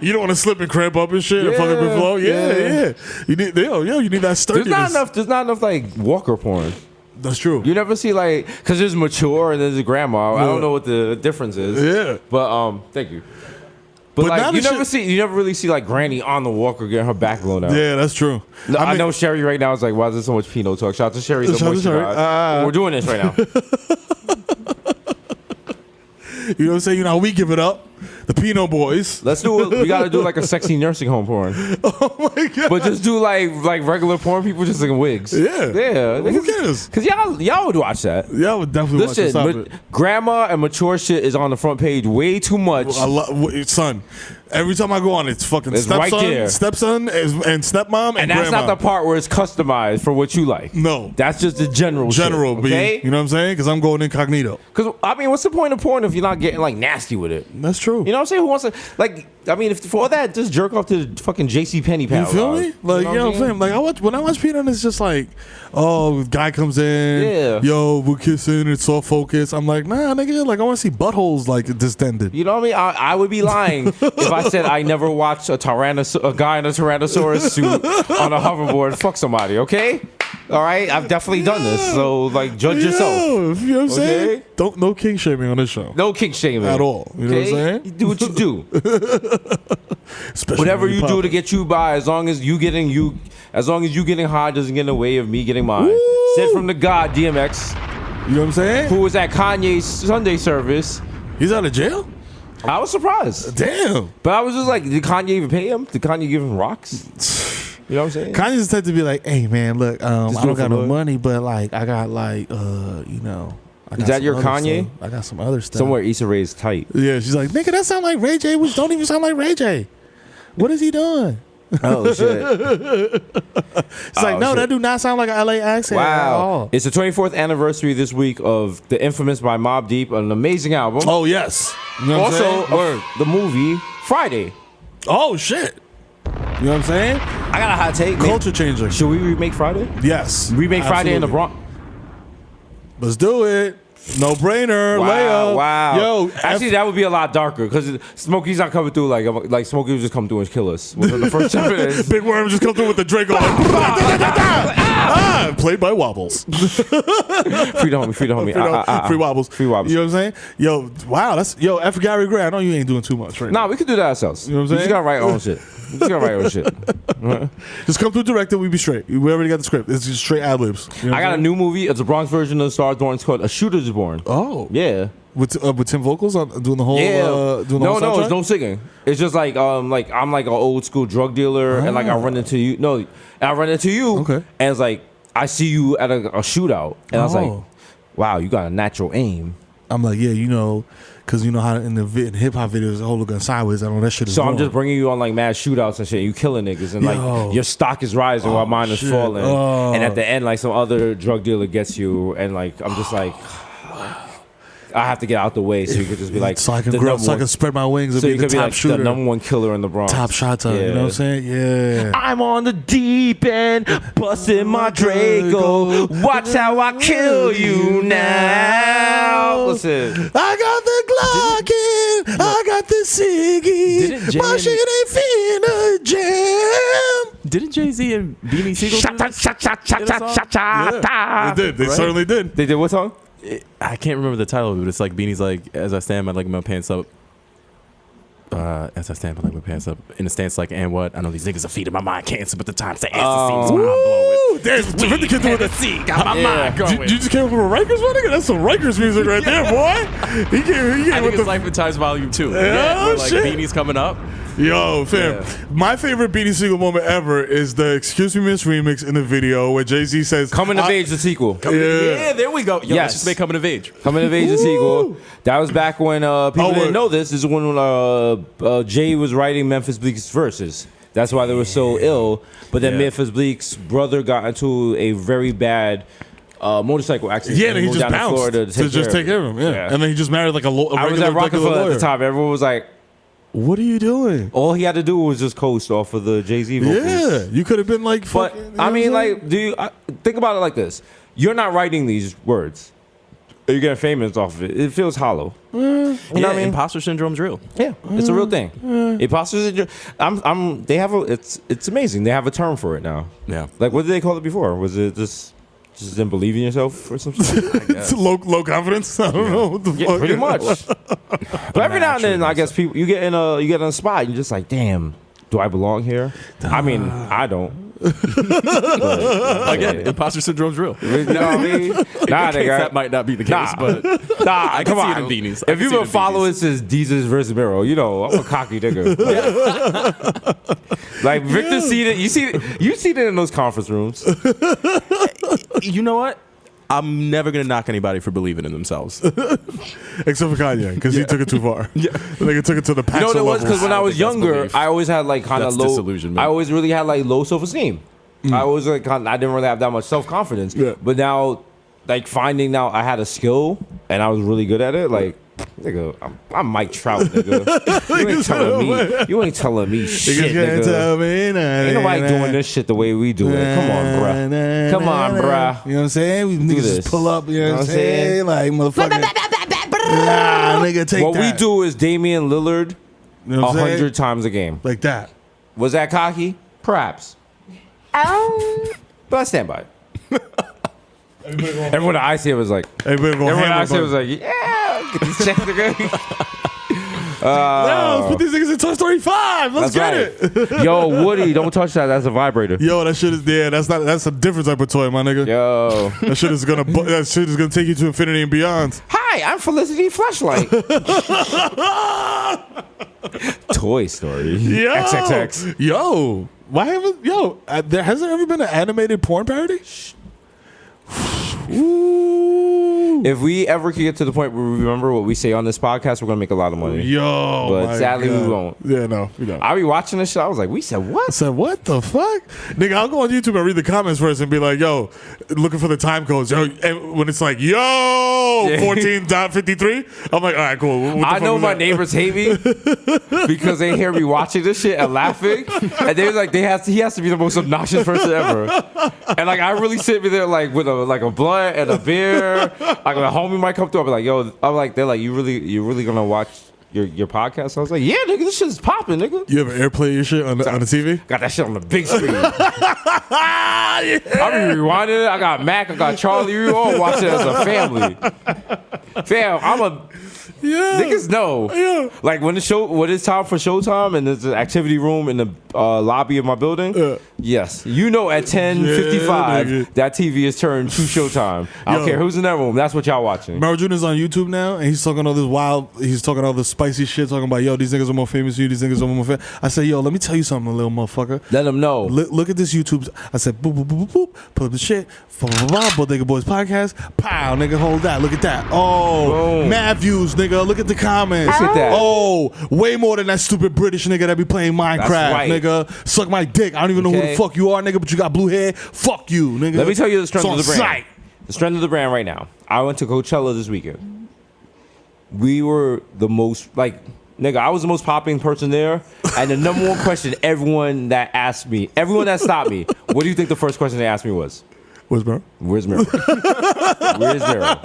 A: You don't want to slip and cramp up and shit and fucking flow. Yeah. You need you need that sturdiness.
D: There's not enough like walker porn.
A: That's true.
D: You never see like, because there's mature and there's a grandma. I don't know what the difference is.
A: Yeah.
D: But thank you. But like you never really see like Granny on the walker getting her back blown out.
A: Yeah, that's true.
D: I know Sherry right now is like, why is there so much Pinot talk? Shout out to Sherry. We're doing this right now.
A: You know what I'm saying? You know how we give it up. The Pinot Boys.
D: Let's do it. We gotta do like a sexy nursing home porn.
A: Oh my god!
D: But just do like regular porn. People just like in wigs.
A: Yeah. Who cares?
D: Because y'all would watch that.
A: Y'all would definitely watch that.
D: Grandma and mature shit is on the front page way too much.
A: Son, every time I go on, it's fucking stepson,
D: right there.
A: Stepson, and stepmom,
D: and that's
A: grandma.
D: not the part where it's customized for what you like.
A: No,
D: that's just the general shit, okay?
A: You know what I'm saying? Because I'm going incognito.
D: Because I mean, what's the point of porn if you're not getting like nasty with it?
A: That's true.
D: You know what I'm saying? Who wants to like? I mean, if for all that, just jerk off to the fucking JC Penney pal.
A: You feel me? Like, you know what I'm saying? Like when I watch Peanut, it's just like, oh, guy comes in, yo, we're kissing, it's all focused. I'm like, nah, nigga, like I want to see buttholes like distended.
D: You know what I mean? I would be lying if I said I never watched a guy in a Tyrannosaurus suit on a hoverboard fuck somebody. Okay. All right, I've definitely done this, so like judge yourself.
A: You know what I'm saying? No king shaming on this show.
D: No king shaming
A: at all. You know what I'm saying?
D: You do what you do. Whatever you do to get you by, as long as you getting high doesn't get in the way of me getting mine.
A: Woo!
D: Sent from the God, DMX.
A: You know what I'm saying?
D: Who was at Kanye's Sunday service.
A: He's out of jail?
D: I was surprised.
A: Damn.
D: But I was just like, did Kanye even pay him? Did Kanye give him rocks? You know what I'm saying?
A: Kanye's tend to be like, hey man, look, I don't got no money, but like I got like you know.
D: Is that your Kanye?
A: Stuff. I got some other stuff.
D: Somewhere Issa Rae's tight.
A: Yeah, she's like, nigga, that sound like Ray J, which don't even sound like Ray J. What is he doing?
D: Oh shit.
A: It's like, no, that do not sound like an LA accent.
D: Wow. It's the 24th anniversary this week of The Infamous by Mobb Deep, an amazing album.
A: Oh yes. You know
D: also the movie Friday.
A: Oh shit. You know what I'm saying?
D: I got a hot take.
A: Culture changer.
D: Should we remake Friday?
A: Yes.
D: Remake Friday in the Bronx.
A: Let's do it. No brainer.
D: Wow.
A: Yo,
D: actually, that would be a lot darker because Smokey's not coming through like Smokey would just come through and kill us. The first 7 minutes.
A: Big Worm just come through with the Draco. Played by Wobbles.
D: Free the homie.
A: Free Wobbles.
D: Free Wobbles.
A: You know what I'm saying? Yo, wow. F. Gary Gray. I know you ain't doing too much right now.
D: Nah, we could do that ourselves.
A: You know what I'm saying?
D: We just gotta write our own shit. Just gotta write your shit.
A: Just come through director. We be straight. We already got the script. It's just straight ad libs. You know
D: I got a new movie. It's a Bronx version of Star Wars. It's called A Shooter's Born.
A: Oh.
D: Yeah.
A: With Tim vocals on doing the whole doing the
D: no,
A: whole
D: no,
A: soundtrack?
D: it's no singing. It's just like I'm like an old school drug dealer, and like I run into you. No, I run into you,
A: Okay.
D: and it's like I see you at a shootout, and I was like, wow, you got a natural aim.
A: I'm like, yeah, you know, because you know how in hip hop videos, the whole gun sideways. I know that shit is.
D: So I'm
A: wrong.
D: just bringing you on like mad shootouts and shit. You killing niggas, and like your stock is rising while mine is falling. And at the end, like some other drug dealer gets you, and like I'm just like. I have to get out the way so you could just be like,
A: so I can spread my wings and
D: so
A: be
D: you
A: the
D: could be
A: top
D: like
A: shooter,
D: the number one killer in the Bronx,
A: top shot. You know what I'm saying? Yeah.
D: I'm on the deep end, busting my Draco. Watch how I kill you now. Listen,
A: I got the Glock in, I got the Siggy. My shit ain't finna jam.
F: Didn't Jay-Z and Beanie Siegel do this?
A: Yeah, they did. They certainly did.
D: They did what song?
F: I can't remember the title of it. It's like Beanie's like, as I stand, I like my pants up. As I stand, I like my pants up. In a stance like, and what? I know these niggas are feeding my mind cancer, but the time's to answer seems mind blowing.
A: There's the kid doing that.
F: Got my mind going.
A: You just came up with Rikers, my nigga? That's some Rikers music right there, boy. He came
F: I think
A: with
F: it's
A: the
F: Life and Times Volume 2.
A: Yeah,
F: where like
A: shit.
F: Beanie's coming up.
A: Yo, fam. My favorite Beanie Siegel moment ever is the Excuse Me Miss remix in the video where Jay-Z says
D: Coming of Age, the sequel.
F: Yeah, there we go. Yo,
D: Yes.
F: let's just make Coming of Age.
D: Coming of Age, the sequel. That was back when people didn't know this. This is when Jay was writing Memphis Bleek's verses. That's why they were so ill. But then Memphis Bleek's brother got into a very bad motorcycle accident.
A: yeah, and he
D: moved
A: just
D: down to
A: bounced
D: Florida
A: to just take care of him. Yeah. And then he just married like a
D: I was
A: regular
D: at Rockefeller
A: lawyer.
D: at the time. Everyone was like,
A: What are you doing?
D: all he had to do was just coast off of the Jay-Z vocals.
A: Yeah, you could have been like,
D: But
A: fucking, you know
D: I
A: what
D: mean,
A: I'm saying?
D: like, think about it like this: you're not writing these words. You're getting famous off of it. It feels hollow. You know what I mean?
F: Imposter syndrome's real.
D: Yeah, it's a real thing. Imposter syndrome. They have it's amazing. They have a term for it now.
F: Yeah.
D: Like, what did they call it before? Was it just didn't believe in yourself or something?
A: it's low confidence. I don't know what the fuck.
D: Pretty much. But every now and then, I guess people you get in a spot. And you're just like, damn, do I belong here? I mean, I don't.
F: Again, imposter syndrome's real.
D: No, I mean, nah, nigga.
F: That might not be the case,
D: Nah.
F: but
D: I
F: can
D: come
F: see
D: on.
F: it in beanies.
D: If you've been following since Desus versus Mero, you know I'm a cocky nigga. Like Victor seated, you see it in those conference rooms.
F: you know what? I'm never gonna knock anybody for believing in themselves.
A: Except for Kanye, because he took it too far. Yeah, like took it to the
D: You know what it was? Because when I was
F: think that's
D: younger,
F: belief.
D: I always had like kind of
F: That's
D: low.
F: disillusionment.
D: I always really had like low self-esteem. I always like I didn't really have that much self-confidence.
A: Yeah.
D: But now, like finding out I had a skill and I was really good at it, like. Nigga, I'm Mike Trout, nigga. You ain't telling me shit, nigga. Ain't nobody doing this shit the way we do it. Come on, bruh. Come on, bruh.
A: You know what I'm saying? We niggas
D: this.
A: just pull up, you know what I'm saying? Like, motherfucker. Nah, nigga, take
D: What
A: that.
D: we do is Damian Lillard
A: You know what I'm saying?
D: 100 times a game.
A: Like that.
D: Was that cocky? Perhaps. But I stand by it. Everyone I see was like,
A: Everybody go
D: everyone
A: hammer,
D: I see
A: bro.
D: was like, yeah, get these checks again.
A: Yo, let's put these niggas in Toy Story 5. Let's get it.
D: Yo, Woody, don't touch that. That's a vibrator.
A: Yo, that shit is there. That's a different type of toy, my nigga.
D: Yo.
A: That shit is gonna take you to infinity and beyond.
D: Hi, I'm Felicity Fleshlight. Toy Story.
A: Yo,
D: XXX.
A: Yo, why haven't there hasn't ever been an animated porn parody? Ooh.
D: If we ever could get to the point where we remember what we say on this podcast, we're gonna make a lot of money.
A: Yo,
D: But
A: my
D: sadly, we
A: God.
D: won't.
A: Yeah, no, we don't.
D: I be watching this shit. I was like, we said
A: I
D: what?
A: said, what the fuck? Nigga, I'll go on YouTube and read the comments first and be like, yo, looking for the time codes. Yo, and when it's like, yo, 14.53, I'm like, all right, cool. What the
D: I
A: fuck
D: know
A: was
D: my
A: that?
D: neighbors hate me because they hear me watching this shit and laughing, and they're like, he has to be the most obnoxious person ever. And like, I really sit me there like with a blunt and a beer. Like a homie might come through, I'll be like, yo, they're like, you really gonna watch your podcast? I was like, yeah, nigga, this shit is popping, nigga.
A: You ever airplay your shit on the TV?
D: Got that shit on the big screen. I be rewinding it. I got Mac, I got Charlie. We all watch it as a family. Fam, niggas know.
A: Yeah.
D: Like when it's time for showtime and there's an activity room in the lobby of my building. Yes, you know at 10:55 that TV is turned to showtime. I don't care who's in that room. That's what y'all watching.
A: Mero Jr.'s on YouTube now, and he's talking all this he's talking all this spicy shit, talking about, yo, these niggas are more famous than you, these niggas are more famous. I said, yo, let me tell you something, little motherfucker.
D: Let them know.
A: Look at this YouTube. I said, boop, boop, boop, boop, boop. Pull up the shit. Bodega Boys podcast. Pow, nigga, hold that. Look at that. Oh,
D: boom.
A: Mad views, nigga. Look at the comments.
D: Look at that.
A: Oh, way more than that stupid British nigga that be playing Minecraft,
D: right.
A: nigga. Suck my dick. I don't even know who the fuck you are, nigga, but you got blue hair. Fuck you, nigga.
D: Let me tell you the strength of the brand.
A: Sight.
D: The strength of the brand right now. I went to Coachella this weekend. We were the most, nigga, I was the most popping person there. And the number one question everyone that stopped me, what do you think the first question they asked me was?
A: Where's Mero?
D: Where's Mero? Where's Mero?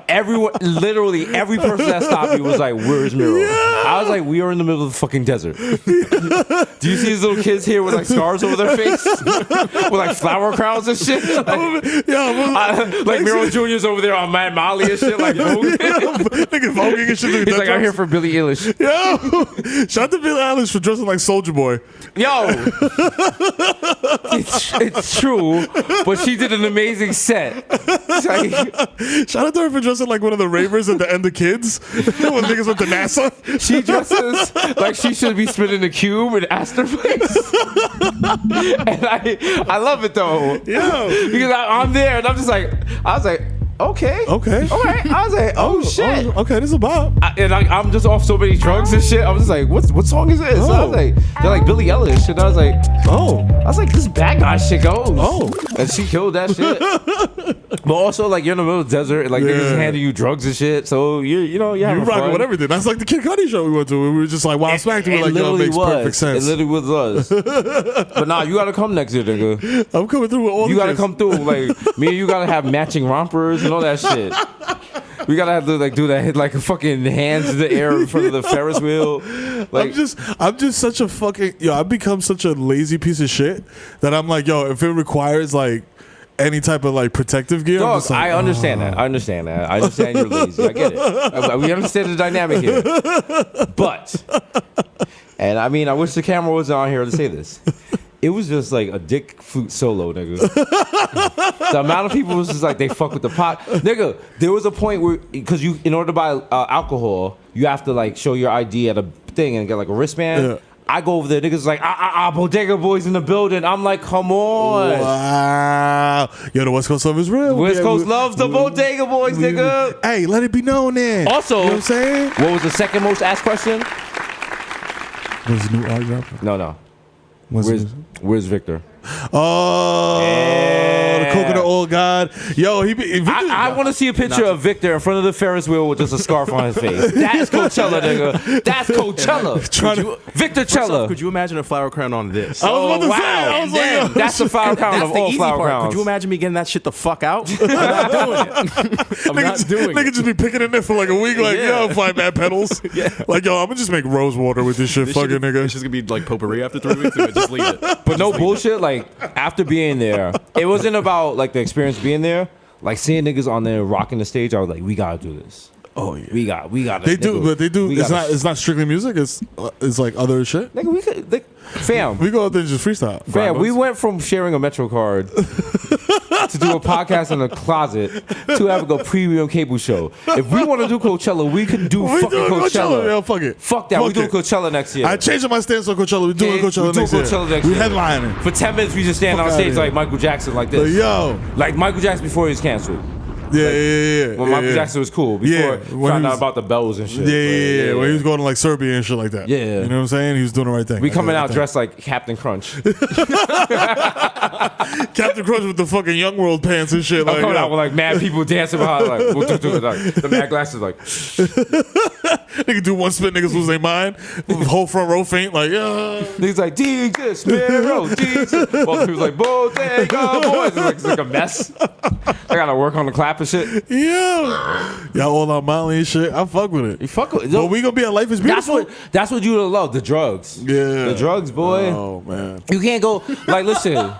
D: Everyone, literally every person that stopped me was like, where's Mero? Yeah. I was like, we are in the middle of the fucking desert. Do you see these little kids here with like scars over their face? With like flower crowns and shit? Like Mero Jr.'s over there on Mad Molly and shit, like voguing.
A: Nigga voguing and shit.
D: He's like, I'm here for Billie Eilish.
A: Yo, shout out to Billie Eilish for dressing like Soulja Boy.
D: Yo, it's true, but she did an amazing set.
A: Shout out to her for dressing like one of the ravers at the end of Kids when niggas went to NASA.
D: She dresses like she should be spinning a cube in Astor Place. And I love it though.
A: Yeah.
D: Because I'm there and I was like, okay. All right. I was like, oh shit.
A: Okay, this is a bop.
D: I'm just off so many drugs and shit. I was just like, what song is this? So I was like, they're like Billie Eilish. And I was like, this bad guy shit goes. And she killed that shit. But also, like, you're in the middle of the desert, and like niggas handing you drugs and shit. So you're having
A: rocking
D: fun
A: with everything. That's like the Kid Cudi show we went to. We were just like Wild Smack. We were like, yo, it makes perfect sense.
D: It literally was. But nah, you gotta come next year, nigga.
A: I'm coming through with all
D: You gotta come through. Like me and you gotta have matching rompers and all that shit. We gotta have to like do that, hit like fucking hands in the air in front of the Ferris wheel. Like
A: I'm just such a fucking I've become such a lazy piece of shit that I'm like, yo, if it requires like any type of like protective gear,
D: dog,
A: like,
D: I understand that. I understand you're lazy. I get it. We understand the dynamic here. But, and I mean, I wish the camera wasn't on here to say this. It was just like a dick flute solo, nigga. The amount of people was just like, they fuck with the pot. Nigga, there was a point where, because in order to buy alcohol, you have to like show your ID at a thing and get like a wristband. Yeah. I go over there, niggas like, Bodega Boys in the building. I'm like, come on.
A: Wow. Yo, the West Coast love is real.
D: West Coast loves the Bodega Boys, nigga.
A: Hey, let it be known then.
D: Also,
A: you know what I'm saying?
D: What was the second most asked question?
A: Was the new art dropping?
D: No. Where's Victor?
A: Oh, the coconut oil god. Yo,
D: I want to see a picture of Victor in front of the Ferris wheel with just a scarf on his face. That's Coachella, nigga. That's Coachella. Victor Chella.
F: Could you imagine a flower crown on this?
A: I was about to say. I was like,
D: that's the flower crown of all flower crowns.
F: Could you imagine me getting that shit the fuck out? I'm not doing it. I'm not doing it.
A: Nigga just be picking it there for like a week, like, yo, find bad pedals. Like, yo, I'm gonna just make rose water with this shit, fucking nigga.
F: It's just gonna be like potpourri after 3 weeks and just leave it.
D: But no bullshit, like, after being there, it wasn't about like the experience being there. Like seeing niggas on there rocking the stage, I was like, we gotta do this.
A: Oh yeah,
D: we got.
A: They do. It's not strictly music. It's like other shit.
D: Nigga, we could, fam.
A: We go out there and just freestyle.
D: Fam, we went from sharing a Metro card to do a podcast in a closet to having a premium cable show. If we want to do Coachella, we can do fucking Coachella.
A: Yo, fuck it.
D: Fuck that. We doing Coachella next year.
A: I changed my stance on Coachella. We're doing Coachella next year. We headlining.
D: For 10 minutes, we just stand on stage like Michael Jackson, like this. Like Michael Jackson before he was canceled.
A: Yeah.
D: When Michael Jackson was cool. Before found out about the bells and shit.
A: Yeah. When he was going to like Serbia and shit like that.
D: Yeah.
A: You know what I'm saying? He was doing the right thing.
D: We coming out dressed like Captain Crunch.
A: Captain Crunch with the fucking Young World pants and shit.
D: I'm coming out with like mad people dancing behind like the mad glasses like.
A: Nigga do one spin, niggas lose their mind. Whole front row faint like, yeah.
D: Niggas like, Desus, Mero, Desus. Well, people like, Bodega Boys. It's like a mess. I gotta work on the clap and shit.
A: Yeah. Y'all all out Molly and shit. I fuck with it.
D: You fuck with it.
A: But we gonna be at Life is Beautiful.
D: That's what you love, the drugs.
A: Yeah.
D: The drugs, boy.
A: Oh, man.
D: You can't go, like, listen.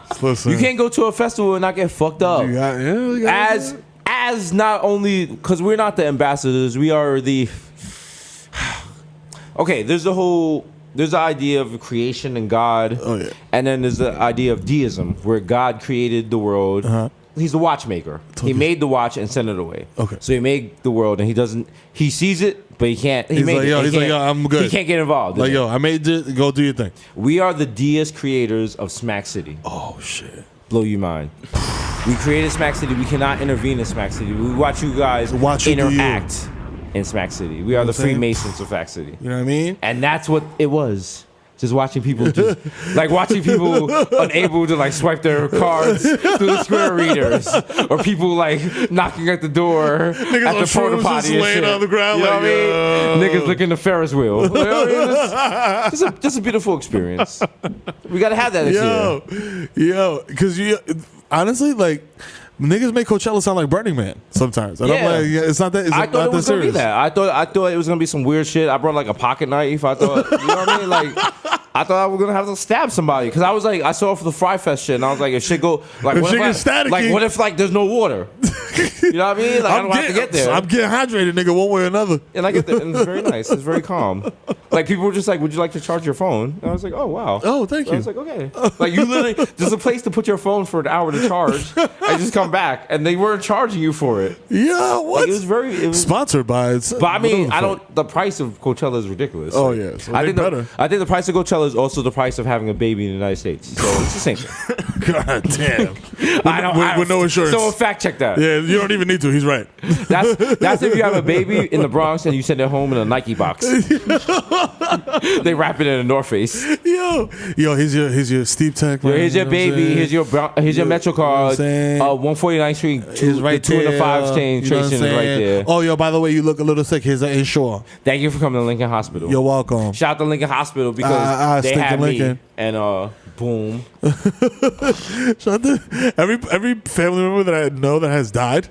D: You can't go to a festival and not get fucked up.
A: As
D: as not only because we're not the ambassadors, we are the. Okay, there's the idea of creation and God, and then there's the idea of deism, where God created the world. He's the watchmaker. He made the watch and sent it away. Okay. So he made the world, and he sees it, but he can't. He's like, yo, I'm good. He can't get involved.
A: Like, yo, I made it. Go do your thing.
D: We are the deist creators of Smack City.
A: Oh shit.
D: Blow your mind. We created Smack City. We cannot intervene in Smack City. We watch you guys interact in Smack City. We are the Freemasons of Smack City.
A: You know what I mean?
D: And that's what it was. Just watching people, unable to like swipe their cards through the square readers, or people like knocking at the door at the porta potty and shit.
A: On the ground,
D: you know what I mean? Niggas looking the Ferris wheel. You know what I mean? Just a beautiful experience. We gotta have that this
A: year. Because honestly, like. Niggas make Coachella sound like Burning Man sometimes. And I'm like, it's not that.
D: I thought it was gonna be that. I thought it was gonna be some weird shit. I brought like a pocket knife. I thought, you know what I mean? Like, I thought I was gonna have to stab somebody because I was like, I saw it for the Fry Fest shit, and I was like, if shit go like, what if like there's no water? You know what I mean? Like, I don't have to get there.
A: I'm getting hydrated, nigga, one way or another.
D: And I get there, and it's very nice. It's very calm. Like people were just like, would you like to charge your phone? And I was like, oh wow.
A: Oh, thank you.
D: I was like, okay. Like you literally, there's a place to put your phone for an hour to charge, and just come back, and they weren't charging you for it.
A: Yeah, what?
D: Like, it was
A: sponsored by.
D: But I mean, I don't. The price of Coachella is ridiculous.
A: Oh yeah, so
D: I think the price of Coachella is also the price of having a baby in the United States. So it's the same thing.
A: God damn.
D: With
A: no insurance.
D: So fact check that.
A: Yeah, you don't even need to. He's right.
D: That's if you have a baby in the Bronx and you send it home in a Nike box. They wrap it in a North Face.
A: Yo, here's your Steve Tech.
D: Yo, here's your baby. Here's your Metro card. 149th Street.
A: Is right
D: 2 and the 5 chain tracing is right there.
A: Oh, yo, by the way, you look a little sick. Here's an insure.
D: Thank you for coming to Lincoln Hospital.
A: You're welcome.
D: Shout out to Lincoln Hospital because they had me. And boom.
A: Shout out to every family member that I know that has died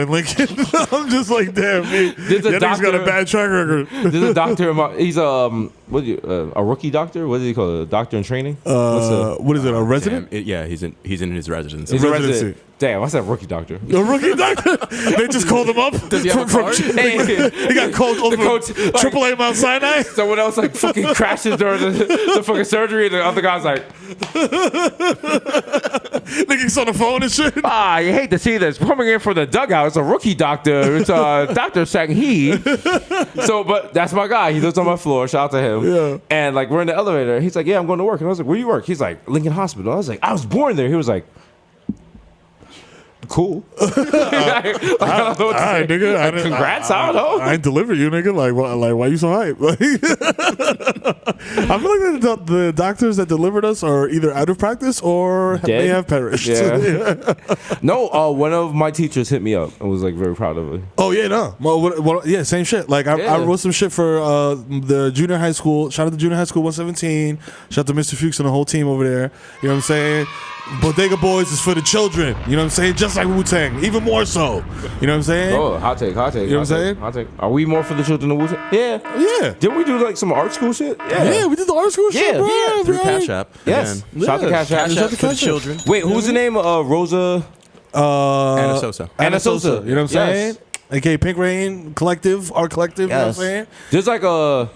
A: in Lincoln. I'm just like, damn, that nigga's got a bad track record.
D: There's a doctor. He's a rookie doctor. What do you call it? A doctor in training?
A: What is it? A resident?
F: Yeah, he's in his residency.
D: He's a residency. Damn, what's that rookie doctor?
A: A rookie doctor? They just called him up.
F: Does he have a card?
A: He got called over AAA Mount Sinai.
D: Someone else like fucking crashes during the fucking surgery, and the other guy's like,
A: niggas on the phone and shit.
D: you hate to see this. Coming in from the dugout, it's a rookie doctor. It's Dr. Sanghee. But that's my guy. He lives on my floor. Shout out to him.
A: Yeah.
D: And like we're in the elevator. He's like, yeah, I'm going to work. And I was like, where do you work? He's like, Lincoln Hospital. I was like, I was born there. He was like, cool. All
A: right, nigga.
D: Congrats, I don't know.
A: I ain't deliver you, nigga. Like why you so hype? I feel like the doctors that delivered us are either out of practice or may have perished.
D: Yeah. No, one of my teachers hit me up and was like very proud of it.
A: Oh yeah, no. Well, yeah, same shit. Like I wrote some shit for the junior high school. Shout out to junior high school 117. Shout out to Mr. Fuchs and the whole team over there. You know what I'm saying? Bodega Boys is for the children. You know what I'm saying? Just like Wu-Tang. Even more so. You know what I'm saying?
D: Oh, hot take.
A: You know what I'm saying?
D: Hot take. Are we more for the children than Wu-Tang? Yeah. Didn't we do like some art school shit?
A: Yeah, we did the art school shit, bro.
F: Yeah, through Cash App.
D: Yes. Shout out to Cash App.
F: Cash App for the children.
D: Wait, who's the name? Rosa?
F: Anna Sosa.
A: Anna Sosa. You know what I'm saying? AKA Pink Rain Collective, Art Collective. You know what I'm saying?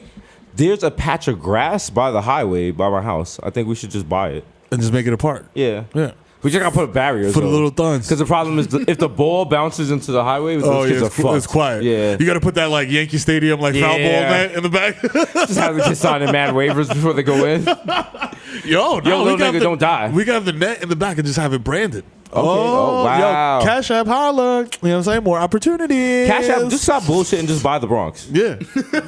D: There's a patch of grass by the highway by my house. I think we should just buy it.
A: And just make it a park.
D: Yeah.
A: Yeah.
D: We just gotta put barriers
A: for the little thuns.
D: Because the problem is if the ball bounces into the highway, those kids are fucked.
A: It's quiet.
D: Yeah.
A: You gotta put that like Yankee Stadium like foul ball net in the back.
D: Just have the kids signing mad waivers before they go in.
A: Yo,
D: little nigga, don't die.
A: We got the net in the back and just have it branded.
D: Okay. Oh, wow.
A: Yo, Cash App, holla. You know what I'm saying? More opportunities.
D: Cash App, just stop bullshit and just buy the Bronx.
A: Yeah.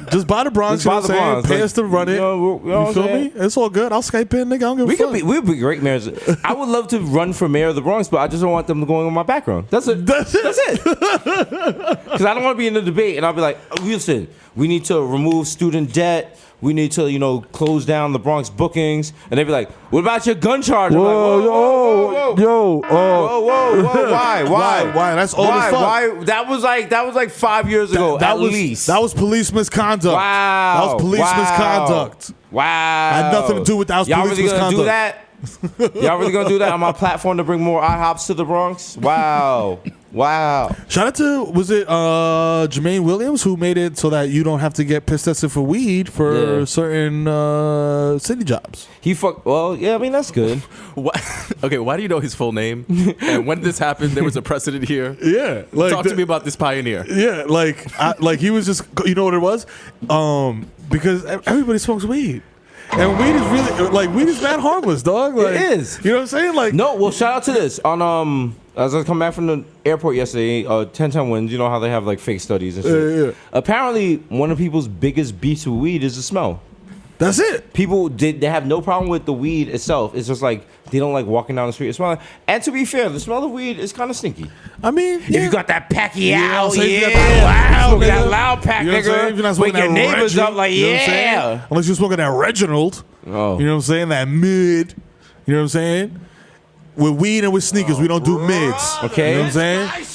A: Just buy the Bronx.
D: Just buy the Bronx.
A: Pay us to run it. You feel me? It's all good. I'll Skype in, nigga. I don't give a fuck.
D: We'd be great mayors. I would love to run for mayor of the Bronx, but I just don't want them going on my background. That's it. Because I don't want to be in the debate and I'll be like, listen, we need to remove student debt. We need to, close down the Bronx bookings. And they'd be like, what about your gun charge?
A: Whoa.
D: Why?
A: That's old as fuck.
D: Why? That was like 5 years ago, at least.
A: That was police misconduct.
D: Wow.
A: That was police misconduct.
D: Wow.
A: Had nothing to do with that.
D: Y'all really gonna do that? Y'all really gonna do that on my platform to bring more IHOPs to the Bronx? Wow. Wow.
A: Shout out to, was it Jermaine Williams who made it so that you don't have to get piss tested for weed for certain city jobs?
D: Well, yeah, I mean, that's good.
F: Okay, why do you know his full name? And when this happened, there was a precedent here.
A: Yeah.
F: Talk to me about this pioneer.
A: Yeah, like he was just, you know what it was? Because everybody smokes weed. And weed is really, weed is mad harmless, dog. Like,
D: it is.
A: You know what I'm saying? Like,
D: no, well, shout out to this. As I come back from the airport yesterday, 1010 Winds, you know how they have like fake studies and shit.
A: Yeah.
D: Apparently, one of people's biggest beefs with weed is the smell.
A: That's it.
D: People they have no problem with the weed itself. It's just like they don't like walking down the street and smelling. And to be fair, the smell of weed is kind of stinky.
A: I mean,
D: if you got that packy out,
A: that
D: loud pack, nigga, wake your neighbors up like,
A: unless you're smoking that Reginald.
D: Oh.
A: You know what I'm saying? That mid. You know what I'm saying? With weed and with sneakers, we don't do mids.
D: Okay.
A: You know what I'm saying?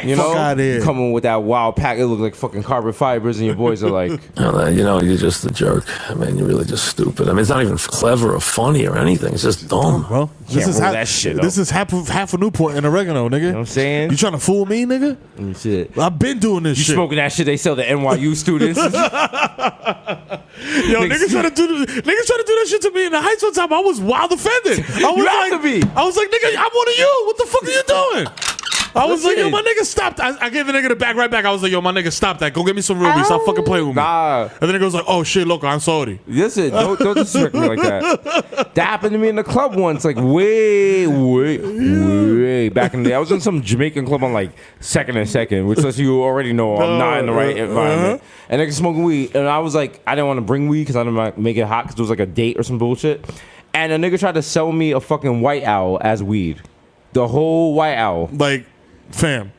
D: You
A: Fuck out here.
D: Coming with that wild pack, it looks like fucking carbon fibers, and your boys are like,
G: you're just a jerk. I mean, you're really just stupid. I mean, it's not even clever or funny or anything. It's just dumb.
A: Well, this is half a Newport and oregano, nigga.
D: You know what I'm saying?
A: You trying to fool me, nigga?
D: Shit.
A: I've been doing this shit.
D: You smoking that shit they sell to NYU students?
A: Yo, niggas trying to do that shit to me in the heights one time. I was wild offended. I was like, nigga, I'm one of you. What the fuck are you doing? I was like, yo, my nigga, stop. I gave the nigga the bag right back. I was like, yo, my nigga, stop that. Go get me some rubies. Stop fucking playing with me.
D: Nah.
A: And then the nigga was like, oh, shit, loco, I'm sorry.
D: Listen, don't disrespect me like that. That happened to me in the club once, like way back in the day. I was in some Jamaican club on like Second and Second, which lets you already know I'm not in the right environment. And niggas smoking weed. And I was like, I didn't want to bring weed because I didn't want to make it hot because it was like a date or some bullshit. And a nigga tried to sell me a fucking white owl as weed. The whole white owl.
A: Like, fam,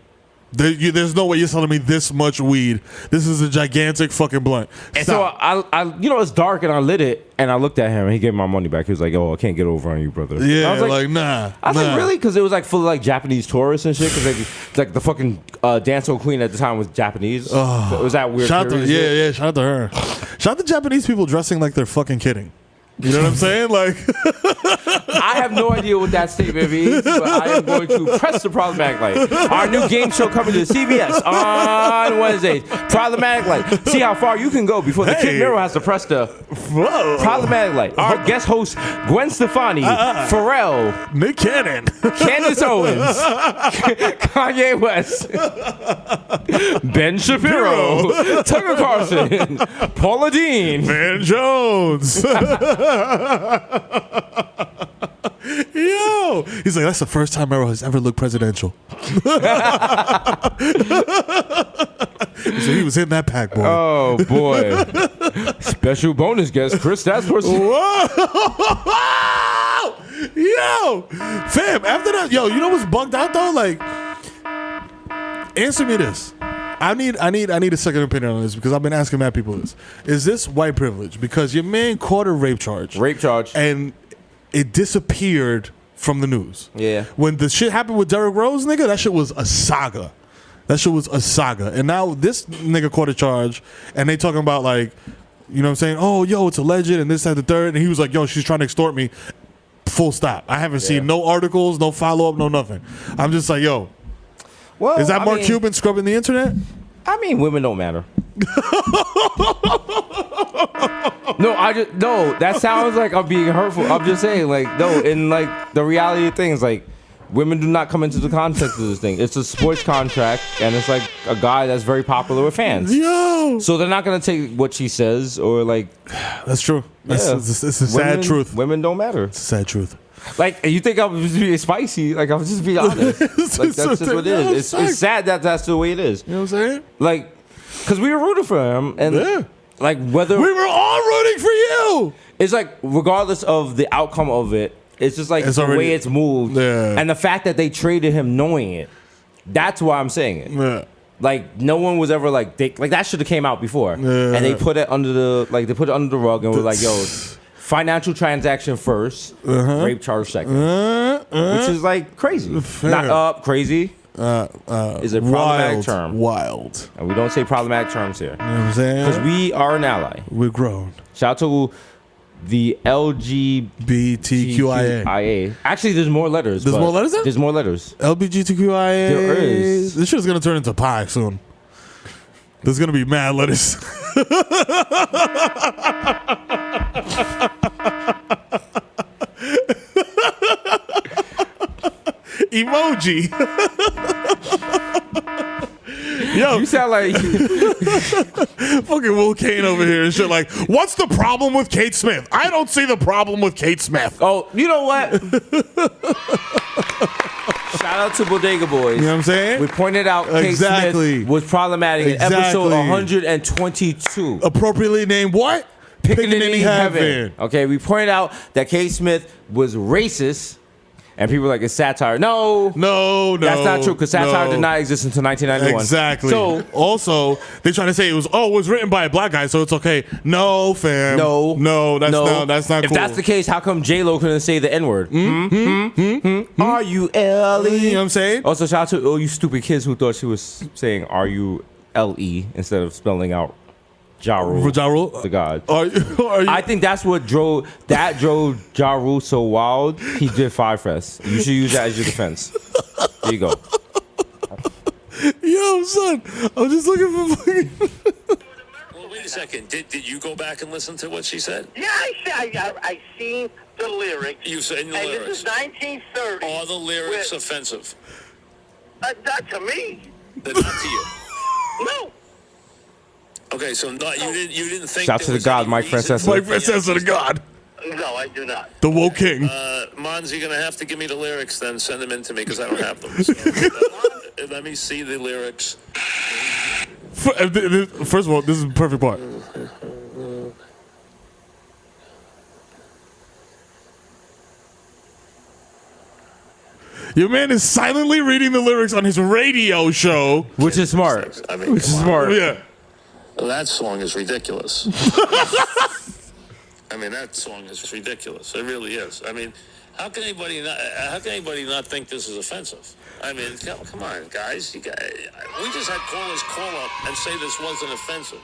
A: there's no way you're selling me this much weed. This is a gigantic fucking blunt.
D: And so I it's dark and I lit it and I looked at him and he gave me my money back. He was like, "Oh, I can't get over on you, brother."
A: Yeah, I was like nah.
D: I was like, really? Because it was like full of like Japanese tourists and shit. Because like the fucking dancehall queen at the time was Japanese. So it was that weird.
A: Shout out to her. Shout out to Japanese people dressing like they're fucking kidding. You know what I'm saying? Like,
D: I have no idea what that statement means, but I am going to press the problematic light. Our new game show coming to CBS on Wednesdays. Problematic light. See how far you can go before the kid Mero has to press the problematic light. Our guest host Gwen Stefani, Pharrell,
A: Nick Cannon,
D: Candace Owens, Kanye West, Ben Shapiro, Tucker Carlson, Paula Dean,
A: Van Jones. Yo, he's like, that's the first time Mero has ever looked presidential. So he was in that pack, boy.
D: Oh boy! Special bonus guest Chris. That's person.
A: Whoa! Yo, fam. After that, yo, you know what's bugged out though? Like, answer me this. I need a second opinion on this because I've been asking mad people this. Is this white privilege? Because your man caught a rape charge. And it disappeared from the news.
D: Yeah.
A: When the shit happened with Derrick Rose, nigga, that shit was a saga. And now this nigga caught a charge and they talking about like, you know what I'm saying? Oh, yo, it's alleged and this, that, the third. And he was like, yo, she's trying to extort me. Full stop. I haven't seen no articles, no follow-up, no nothing. I'm just like, yo.
D: Well,
A: is that Mark Cuban scrubbing the internet?
D: I mean, women don't matter. No, that sounds like I'm being hurtful. I'm just saying, like, no, in like the reality of things, like, women do not come into the context of this thing. It's a sports contract, and it's like a guy that's very popular with fans.
A: Yo,
D: so they're not gonna take what she says or like.
A: That's true. It's a sad truth.
D: Women don't matter.
A: It's a sad truth.
D: Like, you think I'm just being spicy? Like, I'm just being honest. Like, that's just what it is. It's sad that that's the way it is.
A: You know what I'm saying?
D: Like, because we were rooting for him, and like whether
A: we were all rooting for you.
D: It's like regardless of the outcome of it, it's just like the way it's moved, and the fact that they traded him knowing it. That's why I'm saying it. Yeah. Like no one was ever like that should have came out before, and they put it under the rug and were like, yo. Financial transaction first, rape charge second, which is like crazy. Not crazy. Is a problematic term.
A: Wild.
D: And we don't say problematic terms here.
A: You know what I'm saying?
D: Because we are an ally.
A: We're grown.
D: Shout out to the LGBTQIA. Actually, there's more letters.
A: There's more letters?
D: There's more letters.
A: LGBTQIA.
D: There is.
A: This shit's gonna turn into pie soon. There's gonna be mad letters. Emoji. Yo,
D: You sound like
A: fucking Will Kane over here and shit. Like, what's the problem with Kate Smith? I don't see the problem with Kate Smith.
D: oh, you know what? Shout out to Bodega Boys.
A: You know what I'm saying?
D: We pointed out Kate
A: Exactly.
D: Smith was problematic in episode 122.
A: Appropriately named what?
D: Pickaninny Heaven. Okay, we pointed out that Kate Smith was racist. And people were like, it's satire. No, that's not true because satire did not exist until 1991.
A: Exactly.
D: So
A: also, they're trying to say it was written by a black guy, so it's okay. No, fam.
D: No,
A: that's not
D: If
A: cool.
D: that's the case, how come J-Lo couldn't say the N-word? R-U-L-E.
A: You know what I'm saying?
D: Also, shout out to all you stupid kids who thought she was saying R-U-L-E instead of spelling out Ja Rule, the God.
A: Are you,
D: I think that's what drove Ja Rule so wild. He did Fire Fest. You should use that as your defense. There you go.
A: Yo, son, I'm just looking for fucking.
H: Well, wait a second. Did you go back and listen to what she said?
I: Yeah, I seen the lyrics.
H: You seen the
I: and
H: lyrics.
I: This is 1930.
H: Are the lyrics offensive?
I: Not to me.
H: They're not to you.
I: No.
H: Okay, so you didn't think.
D: Shout out to the God, Mike Francesa.
A: Mike Francesa, the God.
I: No, I do not.
A: The Woke King.
H: Mons, you're gonna have to give me the lyrics. Then send them in to me because I don't have them. So, let me see the lyrics.
A: First of all, this is the perfect part. Your man is silently reading the lyrics on his radio show,
D: Which is smart.
H: I mean,
D: Which is smart.
A: Yeah.
H: That song is ridiculous. I mean, that song is ridiculous. It really is. I mean, how can anybody not think this is offensive? I mean, come on, guys. We just had callers call up and say this wasn't offensive.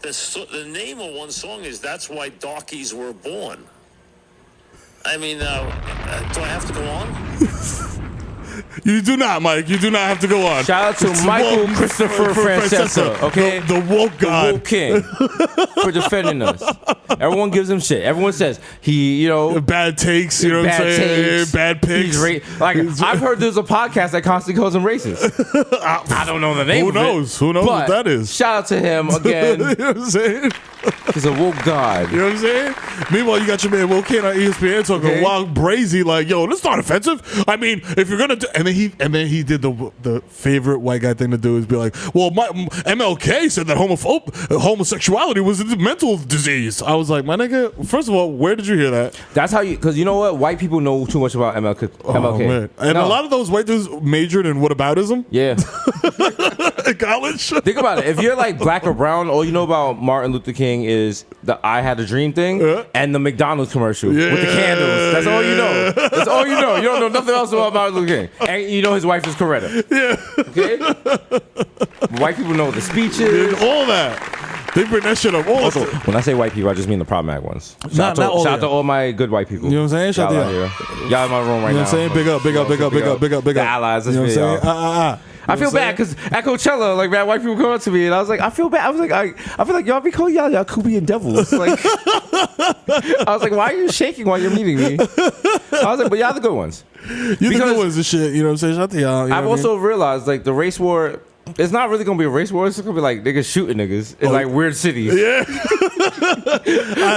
H: The name of one song is "That's Why Darkies Were Born." I mean, do I have to go on?
A: You do not, Mike. You do not have to go on.
D: Shout out to Michael Christopher Francesa, okay?
A: The woke God.
D: The woke king for defending us. Everyone gives him shit. Everyone says he,
A: bad takes, you know what I'm saying? Bad picks.
D: I've heard there's a podcast that constantly calls him racist. I don't know the name of it.
A: Who knows what that is?
D: Shout out to him again.
A: You know what I'm saying?
D: He's a woke God.
A: You know what I'm saying? Meanwhile, you got your man Will Kane on ESPN talking wild brazy like, yo, that's not offensive. I mean, if you're gonna do, and then he did the favorite white guy thing to do is be like, well, MLK said that homosexuality was a mental disease. I was like, my nigga, first of all, where did you hear that?
D: That's how because you know what? White people know too much about MLK.
A: Oh, man. And a lot of those white dudes majored in whataboutism.
D: Yeah.
A: In college.
D: Think about it. If you're like black or brown, all you know about Martin Luther King is the "I Had a Dream" thing and the McDonald's commercial with the candles. That's all you know. That's all you know. You don't know nothing else about Martin Luther King. And you know his wife is Coretta. Yeah. Okay. White people know the speeches,
A: all that. They bring that shit up. Also,
D: when I say white people, I just mean the problematic ones. Shout out to all my good white people.
A: You know what I'm saying? Shout out
D: here. Y'all in my room right now.
A: You know what I'm saying? Big up.
D: The allies.
A: You know what I'm saying?
D: I feel bad because at Coachella, like, man, white people come up to me and I was like, I feel bad. I was like, I feel like y'all be calling y'all Kubian devils. Like, I was like, why are you shaking while you're meeting me? I was like, but y'all the good ones.
A: You the good ones and shit. You know what I'm saying? Shout out to y'all.
D: I've also realized like the race war. It's not really gonna be a race war. It's gonna be like niggas shooting niggas in like weird cities. Yeah.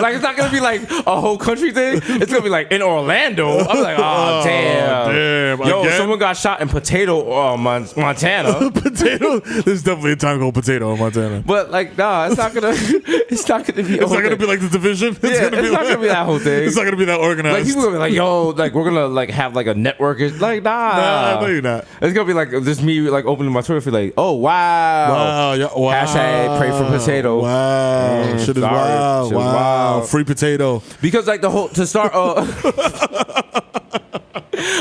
D: Like it's not gonna be like a whole country thing. It's gonna be like in Orlando. I'm like, oh damn. Yo, again? Someone got shot in Potato, Montana.
A: Potato. There's definitely a town called Potato in Montana.
D: But like, nah, it's not gonna. It's not gonna be.
A: It's not gonna be like the Division.
D: It's not gonna be that whole thing.
A: It's not gonna be that organized.
D: Like people gonna be like, yo, like we're gonna like have like a network. Like nah,
A: no, you're not.
D: It's gonna be like just me like opening my Twitter feed like, oh wow,
A: yeah, wow.
D: Hashtag pray for potato.
A: Wow, shit is wild. Wow, free potato.
D: Because like the whole to start.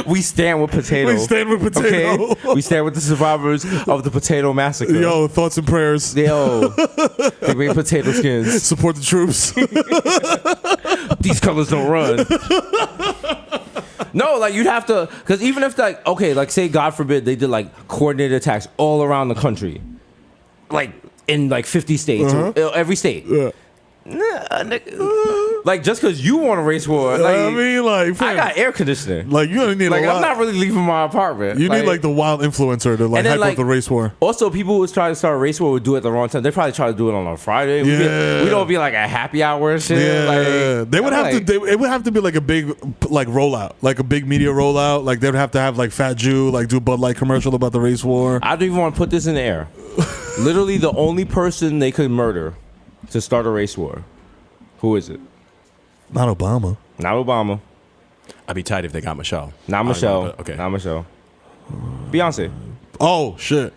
D: We stand with potato.
A: We stand with potato.
D: Okay? We stand with the survivors of the potato massacre.
A: Yo, thoughts and prayers.
D: Yo, they made potato skins.
A: Support the troops.
D: These colors don't run. No, like you'd have to, because even if like, okay, like say God forbid they did like coordinated attacks all around the country, like in like 50 states, or every state. Yeah. Like just because you want a race war, like
A: I mean, like
D: I got air conditioning.
A: Like you only need
D: like
A: a lot.
D: I'm not really leaving my apartment.
A: You need like the wild influencer to like hype up the race war.
D: Also, people who try to start a race war would do it at the wrong time. They probably try to do it on a Friday. We don't be like a happy hour and shit.
A: Yeah,
D: like,
A: they would have to. It would have to be like a big like rollout, like a big media rollout. Like they would have to have like Fat Jew like do Bud Light commercial about the race war.
D: I don't even want to put this in the air. Literally, the only person they could murder to start a race war. Who is it?
A: Not Obama.
D: Not Obama.
F: I'd be tight if they got Michelle.
D: Not Michelle.
F: Know, okay.
D: Not Michelle. Beyonce.
A: Oh shit.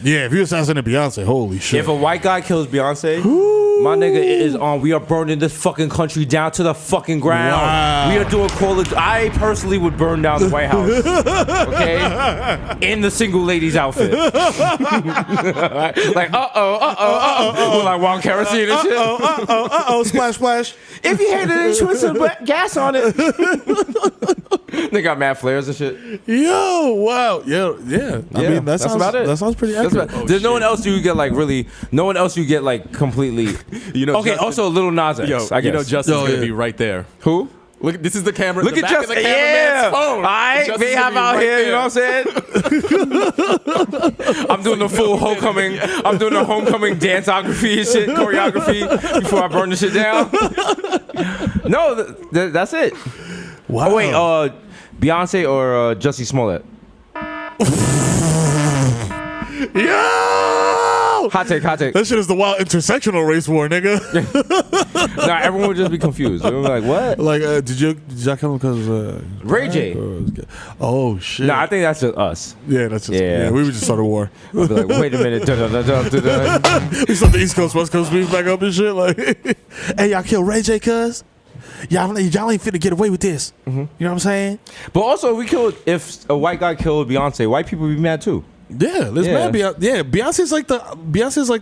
A: Yeah, if you assassinate Beyonce, holy shit.
D: If a white guy kills Beyonce, my nigga is on. We are burning this fucking country down to the fucking ground.
A: Wow.
D: We are doing call it. I personally would burn down the White House. Okay? In the single lady's outfit. Like, like wild kerosene and shit.
A: Splash, splash.
D: If you hated it, put some gas on it. They got mad flares and shit.
A: Yo, wow. Yeah. I mean,
D: that's about it.
A: That sounds pretty accurate.
D: There's no one else you get like really. No one else you get like completely.
F: You know.
D: Okay.
F: Justin,
D: also, Little Nas X.
F: Yo,
D: I guess.
F: you know Justin's gonna be right there.
D: Who?
F: Look, this is the camera.
D: Look
F: the
D: at
F: back
D: Justin.
F: of the cameraman's phone.
D: All right,
F: Justin's
D: they have
F: gonna be
D: out
F: right
D: here.
F: there.
D: You know what I'm saying? I'm doing the full homecoming. I'm doing the homecoming danceography and shit, choreography before I burn the shit down. No, that's it.
A: Wow.
D: Oh wait, Beyonce or Jussie Smollett?
A: Yo!
D: Hot take.
A: That shit is the wild intersectional race war, nigga.
D: Nah, everyone would just be confused. They would be like, what?
A: Like, did y'all come because
D: Ray J?
A: Oh shit.
D: No, I think that's just us.
A: Yeah, that's just yeah. We would just start a war.
D: We'll be like, wait a minute.
A: We start the East Coast, West Coast beef back up and shit. Like, hey, y'all kill Ray J, cuz y'all ain't finna get away with this. You know what I'm saying?
D: But also, if a white guy killed Beyonce, white people would be mad too.
A: Yeah, Beyonce's like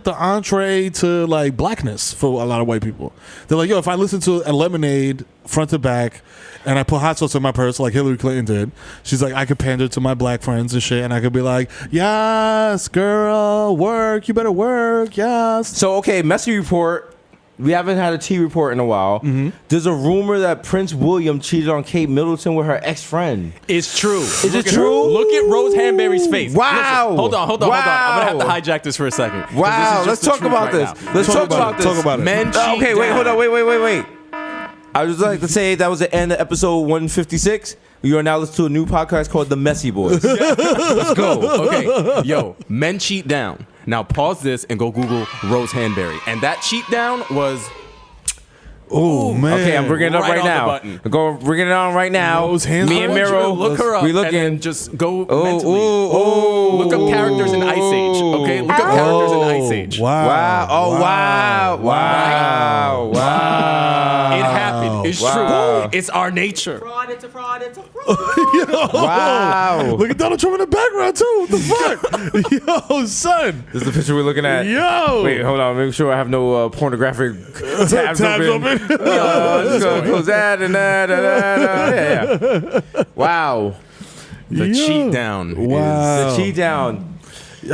A: the entree to like blackness for a lot of white people. They're like, yo, if I listen to a Lemonade front to back and I put hot sauce in my purse like Hillary Clinton did, she's like, I could pander to my black friends and shit, and I could be like, yes, girl, work, you better work, yes.
D: So okay, messy report. We haven't had a T report in a while. There's a rumor that Prince William cheated on Kate Middleton with her ex-friend.
F: It's true.
D: Is it true?
F: Look at Rose Hanbury's face.
D: Wow.
F: Listen, hold on. I'm gonna have to hijack this for a second.
D: Wow. Let's talk about this. Let's talk about this.
A: Talk about it.
F: Men cheat
D: okay, wait,
F: down.
D: hold on. Wait. I would just like to say that was the end of episode 156. You are now listening to a new podcast called The Messy Boys. Let's go.
F: Okay, yo, men cheat down. Now pause this and go Google Rose Hanbury. And that cheat down was...
A: Oh man.
D: Okay, I'm bringing it up right now. Go bringing it on right now.
A: Rose Hanbury.
D: Me and
F: I want you to
D: Mero,
F: look her up
D: we looking.
F: and then just go mentally. Look up characters in Ice Age. Okay, look up characters in Ice Age.
A: Wow.
D: Wow.
F: It happened. It's true. It's our nature.
E: Fraud, it's a fraud.
D: Wow.
A: Look at Donald Trump in the background too. What the fuck? Yo, son.
D: This is the picture we're looking at.
A: Yo.
D: Wait, hold on. Make sure I have no pornographic tabs open. Just gonna close that and that. Yeah. Wow.
F: The cheat down.
A: Wow.
D: The cheat down.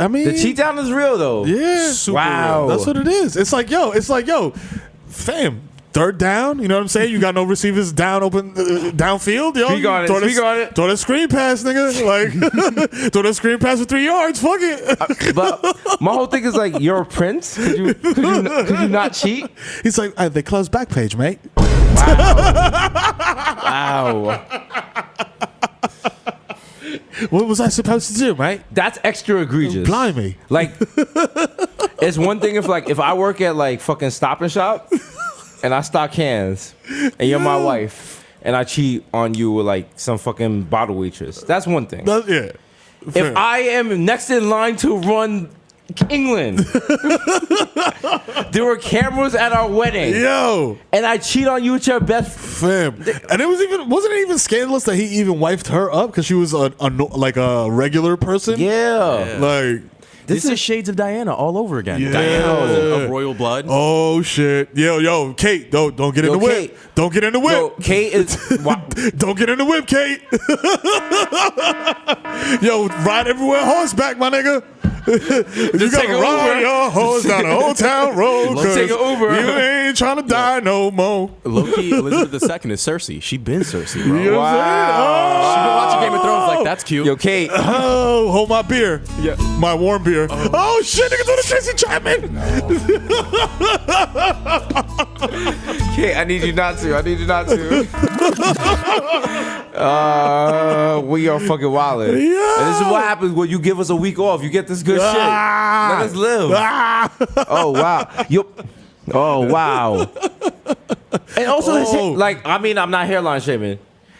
A: I mean,
D: The cheat down is real though.
A: Yeah.
D: Wow.
A: That's what it is. It's like, yo, fam. Third down, you know what I'm saying? You got no receivers down open downfield, yo.
D: Speak on it.
A: Throw that screen pass, nigga. Like, throw that screen pass for 3 yards. Fuck it.
D: But my whole thing is like, you're a prince. Could you not cheat?
A: He's like, they closed back page, mate.
D: Wow.
A: What was I supposed to do, mate?
D: That's extra egregious.
A: Blimey.
D: Like, it's one thing if I work at like fucking Stop and Shop and I stock cans and you're my wife and I cheat on you with like some fucking bottle waitress. That's one thing.
A: Yeah. Fair.
D: If I am next in line to run England. There were cameras at our wedding.
A: Yo.
D: And I cheat on you with your best
A: fam. And wasn't it even scandalous that he even wifed her up because she was like a regular person?
D: Yeah.
A: Like.
F: This is shades of Diana all over again.
A: Yeah.
F: Diana was of royal blood.
A: Oh shit! Yo, Kate, don't get in the whip.
D: Kate.
A: Don't get in the whip.
D: Yo, Kate is.
A: Don't get in the whip, Kate. Yo, ride everywhere horseback, my nigga. You gotta ride your horse down the old town road.
D: Take an Uber.
A: You ain't trying to die no more.
F: Low-key, Elizabeth II is Cersei. She been Cersei, bro.
A: You know what I'm saying?
F: She been watching Game of Thrones like, that's cute.
D: Yo, Kate.
A: Oh, hold my beer. Yeah. My warm beer. Oh shit, nigga, do the Tracy Chapman.
D: Kate, I need you not to. We are fucking wildin'.
A: Yeah.
D: And this is what happens when you give us a week off. You get this good shit. Let us live. Oh, wow. Oh, wow. And also, this shit, like, I mean, I'm not hairline shaming.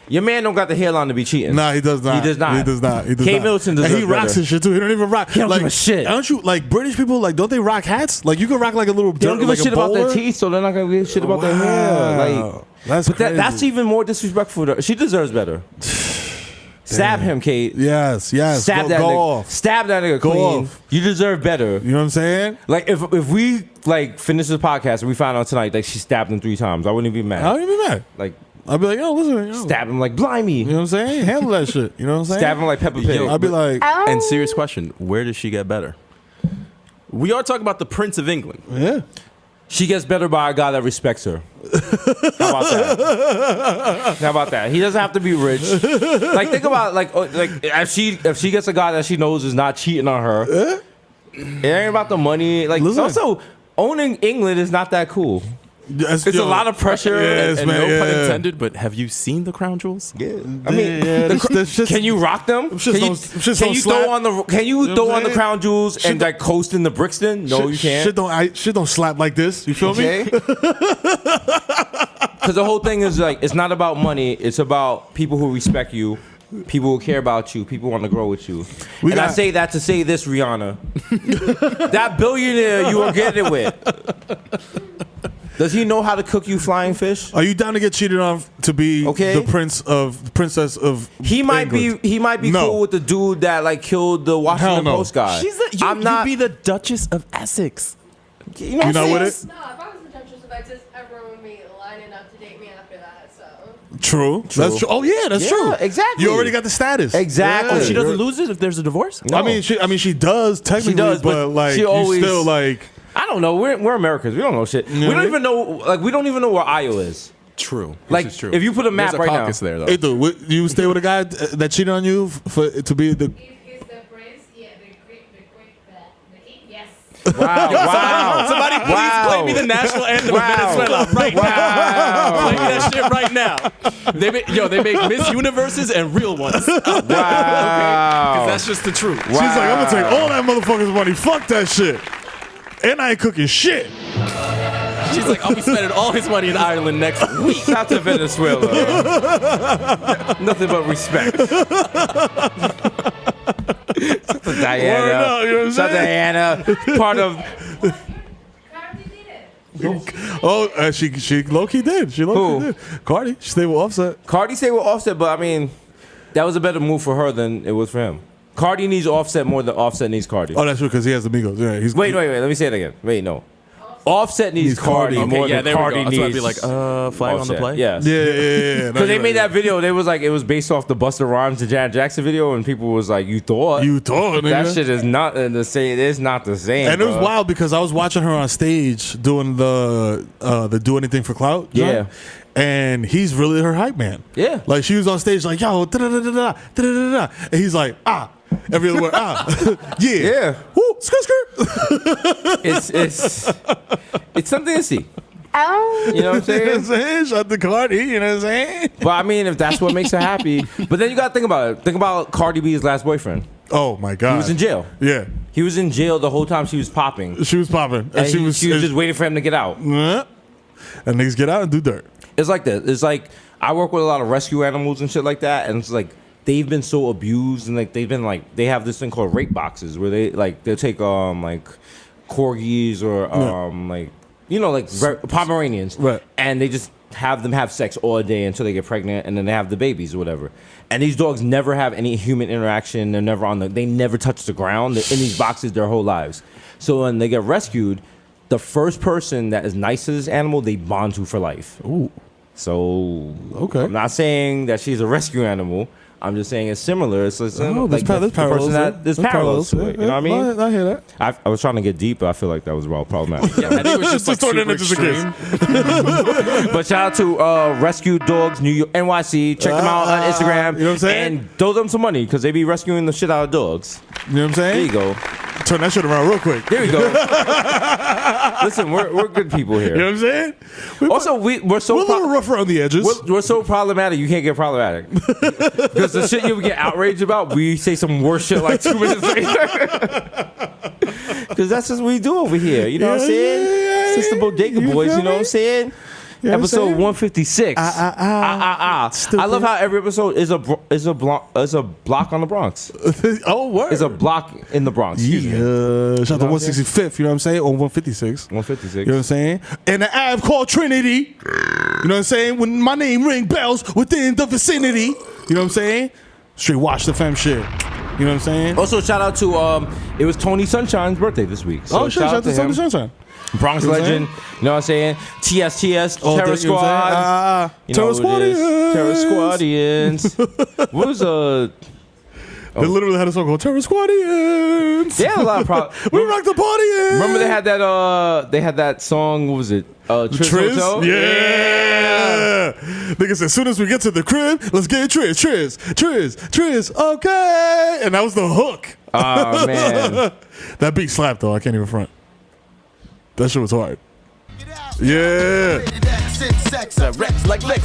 D: Your man don't got the hairline to be cheating.
A: Nah, he does not.
D: He does not. Kate Middleton does not.
A: And he rocks his shit too. He don't even rock.
D: He don't
A: like,
D: give a shit.
A: Don't you like British people? Like, don't they rock hats? Like, you can rock like a little.
D: They don't give
A: like
D: a shit about their
A: bowler?
D: teeth, so they're not gonna give a shit about their hair. Like,
A: that's
D: but
A: crazy.
D: that's even more disrespectful to her. She deserves better. Stab him, Kate.
A: Yes.
D: Stab that
A: go
D: nigga.
A: off.
D: Stab that nigga,
A: Go
D: queen.
A: off.
D: You deserve better.
A: You know what I'm saying?
D: Like if we like finish the podcast and we found out tonight that she stabbed him 3 times, I wouldn't even be mad.
A: I don't even be mad.
D: Like
A: I'd be like, yo, listen,
D: stab him like blimey.
A: You know what I'm saying? Handle that shit. You know what I'm saying?
D: Stab him like Peppa Pig.
A: I'd be like,
F: And serious question, where does she get better? We are talking about the Prince of England.
A: yeah.
D: She gets better by a guy that respects her. How about that? He doesn't have to be rich. Like think about like if she gets a guy that she knows is not cheating on her. It ain't about the money. Like
A: Listen.
D: also owning England is not that cool. It's a lot of pressure.
A: Yes,
F: And
A: man,
F: no pun
A: yeah.
F: intended, but have you seen the crown jewels?
D: Yeah, I mean, can you rock them? Can you throw on the the crown jewels and like coast in the Brixton? No, you can't.
A: Shit don't slap like this. You feel me?
D: Because the whole thing is like it's not about money. It's about people who respect you, people who care about you, people who want to grow with you. I say that to say this, Rihanna. That billionaire you are getting it with. Does he know how to cook you flying fish?
A: Are you down to get cheated on to be the princess of
D: He might
A: England?
D: be cool with the dude that like killed the Washington Post guy.
F: You'd be the Duchess of Essex.
D: You know
A: You not with it?
E: No, if I was the Duchess of Essex, everyone would be lining up to date me after that. So
A: True. That's true. Oh yeah, that's true.
D: Exactly.
A: You already got the status.
D: Exactly.
F: Oh, she doesn't lose it if there's a divorce?
D: No.
A: I mean, she does technically, but like
D: she
A: you
D: always,
A: still like.
D: I don't know. We're Americans. We don't know shit. We don't even know. Like we don't even know where Iowa is.
F: True.
D: Like
F: this is true.
D: if you put a map
F: There's a
D: right now.
F: caucus there though.
A: Hey, dude, you stay with a guy that cheated on you to be the.
E: He's the prince. Yeah, the king. Yes.
D: Wow.
F: Somebody please play me the national anthem of Venezuela right now. Play me that shit right now. They make Miss Universes and real ones.
D: Wow.
F: Because that's just the truth.
A: She's like, I'm gonna take all that motherfucker's money. Fuck that shit. And I ain't cooking shit.
F: She's like, I'll be spending all his money in Ireland next week.
D: Shout out to Venezuela. Nothing but respect. Shout out to Diana.
A: Word up, you know what I'm
D: Shout out to Diana. Part of.
A: She low key did. She low key did. Cardi, she stayed with Offset.
D: Cardi stayed with Offset, but I mean, that was a better move for her than it was for him. Cardi needs Offset more than Offset needs Cardi.
A: Oh, that's true because he has the Migos. Yeah,
D: Wait. Let me say it again. Wait, no. Offset needs Cardi more than Cardi needs.
F: That's why I'd be like, flag on the play?
D: Yes.
A: Yeah.
D: Because they made that video. They was like, it was based off the Busta Rhymes and Janet Jackson video, and people was like, you thought
A: that
D: nigga. Shit is not the same. It's not the same.
A: And it was wild because I was watching her on stage doing the Do Anything for Clout.
D: Yeah.
A: And he's really her hype man.
D: Yeah.
A: Like she was on stage like, yo, da-da-da-da-da, da-da-da-da. And he's like, every other word, yeah.
D: Yeah.
A: Woo, skirt.
D: It's something to see. You know what I'm saying?
A: Shout to Cardi, you know what I'm saying?
D: But I mean, if that's what makes her happy. But then you got to think about it. Think about Cardi B's last boyfriend.
A: Oh, my God.
D: He was in jail.
A: Yeah.
D: He was in jail the whole time she was popping.
A: She was popping.
D: And she was just waiting for him to get out.
A: And niggas get out and do dirt.
D: It's like this. It's like I work with a lot of rescue animals and shit like that. And it's like they've been so abused, and like they've been like they have this thing called rape boxes where they'll take like corgis or like Pomeranians,
A: right?
D: And they just have them have sex all day until they get pregnant, and then they have the babies or whatever. And these dogs never have any human interaction. They're never they never touch the ground. They're in these boxes their whole lives. So when they get rescued, the first person that is nice to this animal, they bond to for life.
A: Ooh.
D: So
A: okay,
D: I'm not saying that she's a rescue animal. I'm just saying it's similar. It's
A: there's
D: like
A: parallels.
D: There's parallels to it. You know what I mean?
A: I hear that.
D: I was trying to get deep, but I feel like that was well problematic.
F: Yeah, I think it was just like super extreme.
D: But shout out to Rescue Dogs New York, NYC. Check them out on Instagram.
A: You know what I'm saying?
D: And throw them some money because they be rescuing the shit out of dogs.
A: You know what I'm saying?
D: There you go.
A: Turn that shit around real quick.
D: There you go. Listen, we're good people here.
A: You know what I'm saying?
D: We're so
A: a little rough around the edges.
D: We're so problematic. You can't get problematic because the shit you get outraged about, we say some worse shit like 2 minutes later. Because that's just what we do over here. You know what I'm saying? It's the Bodega Boys. You know what I'm saying?
A: You know
D: episode 156. I love how every episode is a block on the Bronx.
A: Oh, word.
D: It's a block in the Bronx.
A: Yeah. Shout out to 165th, you know what I'm saying? Or 156.
D: 156.
A: You know what I'm saying? And an app called Trinity. You know what I'm saying? When my name ring bells within the vicinity. You know what I'm saying? Straight watch the fam shit. You know what I'm saying?
D: Also, shout out to it was Tony Sunshine's birthday this week. So
A: shout out to Tony Sunshine.
D: Bronx legend, you know what I'm saying? TSTS, Terror Squad.
A: Terror Squadians.
D: Terror Squadians. What was
A: They literally had a song called Terror Squadians.
D: They had a lot of problems.
A: We rock the party.
D: Remember they had that song, what was it? Triz Hotel?
A: Yeah. Nigga said, as soon as we get to the crib, let's get Triz, okay. And that was the hook.
D: Oh, man.
A: That beat slapped, though. I can't even front. That shit was hard. Yeah.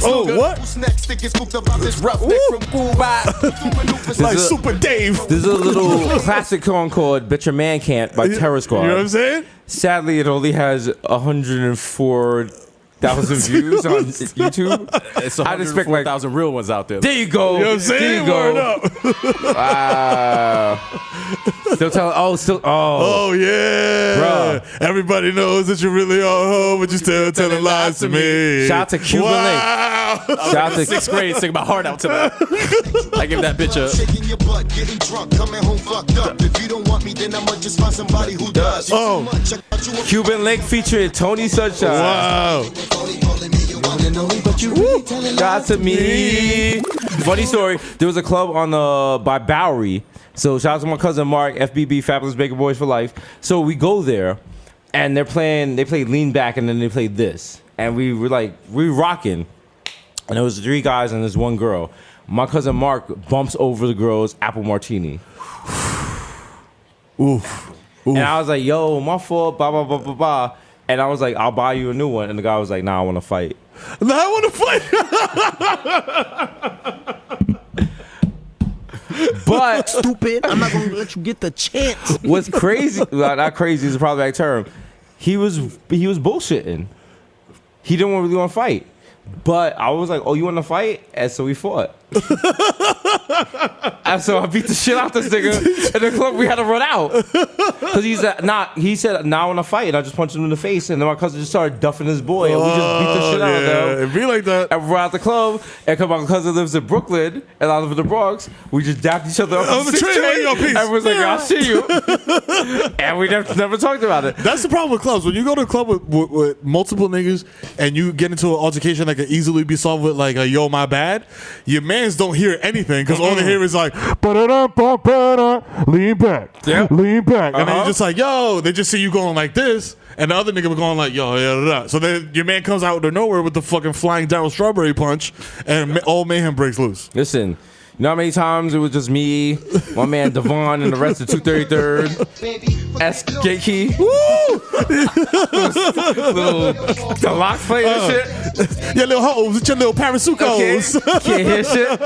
A: Oh, what? Like Super Dave.
D: There's a little classic song called Bet Your Man Can't by Terror Squad.
A: You know what I'm saying?
D: Sadly, it only has 104,000 views on YouTube.
F: It's 104,000 real ones out there.
D: There you go.
A: You know what I'm saying?
D: There you go. Wow. Still telling. Oh,
A: yeah.
D: Bruh.
A: Everybody knows that you really are home, but you still telling lies to me.
D: Shout out to Cuban Link.
F: Shout out to 6th grade. Sing my heart out to that. I give that bitch a.
J: Shaking your butt, getting drunk, coming home fucked up. If you don't want me, then I'ma just find somebody who does.
D: Cuban Link featuring Tony Sunshine.
A: Wow.
D: Shout out to me. Funny story. There was a club on by Bowery. So shout out to my cousin Mark, FBB, Fabulous Bodega Boys for life. So we go there, and they played Lean Back, and then they played this. And we rocking. And there was 3 guys and there's 1 girl. My cousin Mark bumps over the girl's apple martini.
A: Oof.
D: And I was like, yo, my fault, blah, blah, blah, blah, blah. And I was like, I'll buy you a new one. And the guy was like, nah, I want to fight.
A: Nah, I want to fight.
D: But
J: stupid, I'm not gonna let you get the chance.
D: What's crazy, not crazy is a problematic term. He was bullshitting. He didn't really want to fight. But I was like, oh, you want to fight? And so we fought. And so I beat the shit out this nigga. In the club, we had to run out. Because he said, nah, I want to fight. And I just punched him in the face. And then my cousin just started duffing his boy. And we just beat the shit out of them.
A: It'd be like that.
D: And we're out the club. And because my cousin lives in Brooklyn and I live in the Bronx, we just dapped each other up
A: on the train.
D: And was like, I'll see you. And we never talked about it.
A: That's the problem with clubs. When you go to a club with multiple niggas and you get into an altercation that can easily be solved with like a yo, my bad, your mans don't hear anything because all they hear is like, lean back, lean back. And then you're just like, yo, they just see you going like this. And the other nigga was going like, yo, yeah. So then your man comes out of nowhere with the fucking flying Daryl Strawberry punch and all mayhem breaks loose.
D: Listen, you know how many times it was just me, my man Devon, and the rest of 233rd, S. Gakey, the lock play and shit.
A: Your little hoes with your little parasucos.
D: Can't hear shit.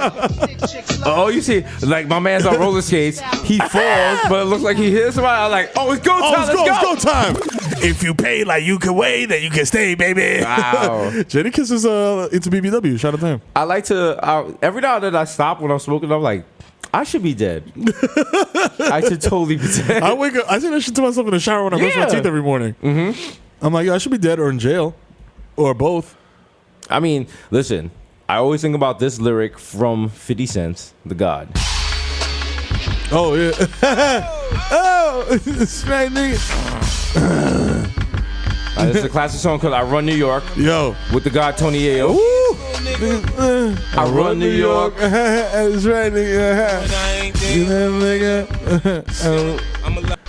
D: Oh, you see, like my man's on roller skates. He falls, but it looks like he hits somebody. I'm like, oh, it's go time.
A: It's go time. If you pay like you can wait, then you can stay, baby.
D: Wow.
A: Jadakiss is into BBW. Shout out to him.
D: I like to every now and then I stop when I'm smoking. I'm like, I should be dead. I should totally be dead.
A: I wake up. I say that shit to myself in the shower when I brush my teeth every morning. I'm like, I should be dead or in jail, or both.
D: I mean, listen. I always think about this lyric from 50 Cent, The God.
A: Oh yeah. Oh, it's right, nigga.
D: This is a classic song called "I Run New York."
A: Yo,
D: with the God Tony Ayo. I run New York.
A: That's right, nigga.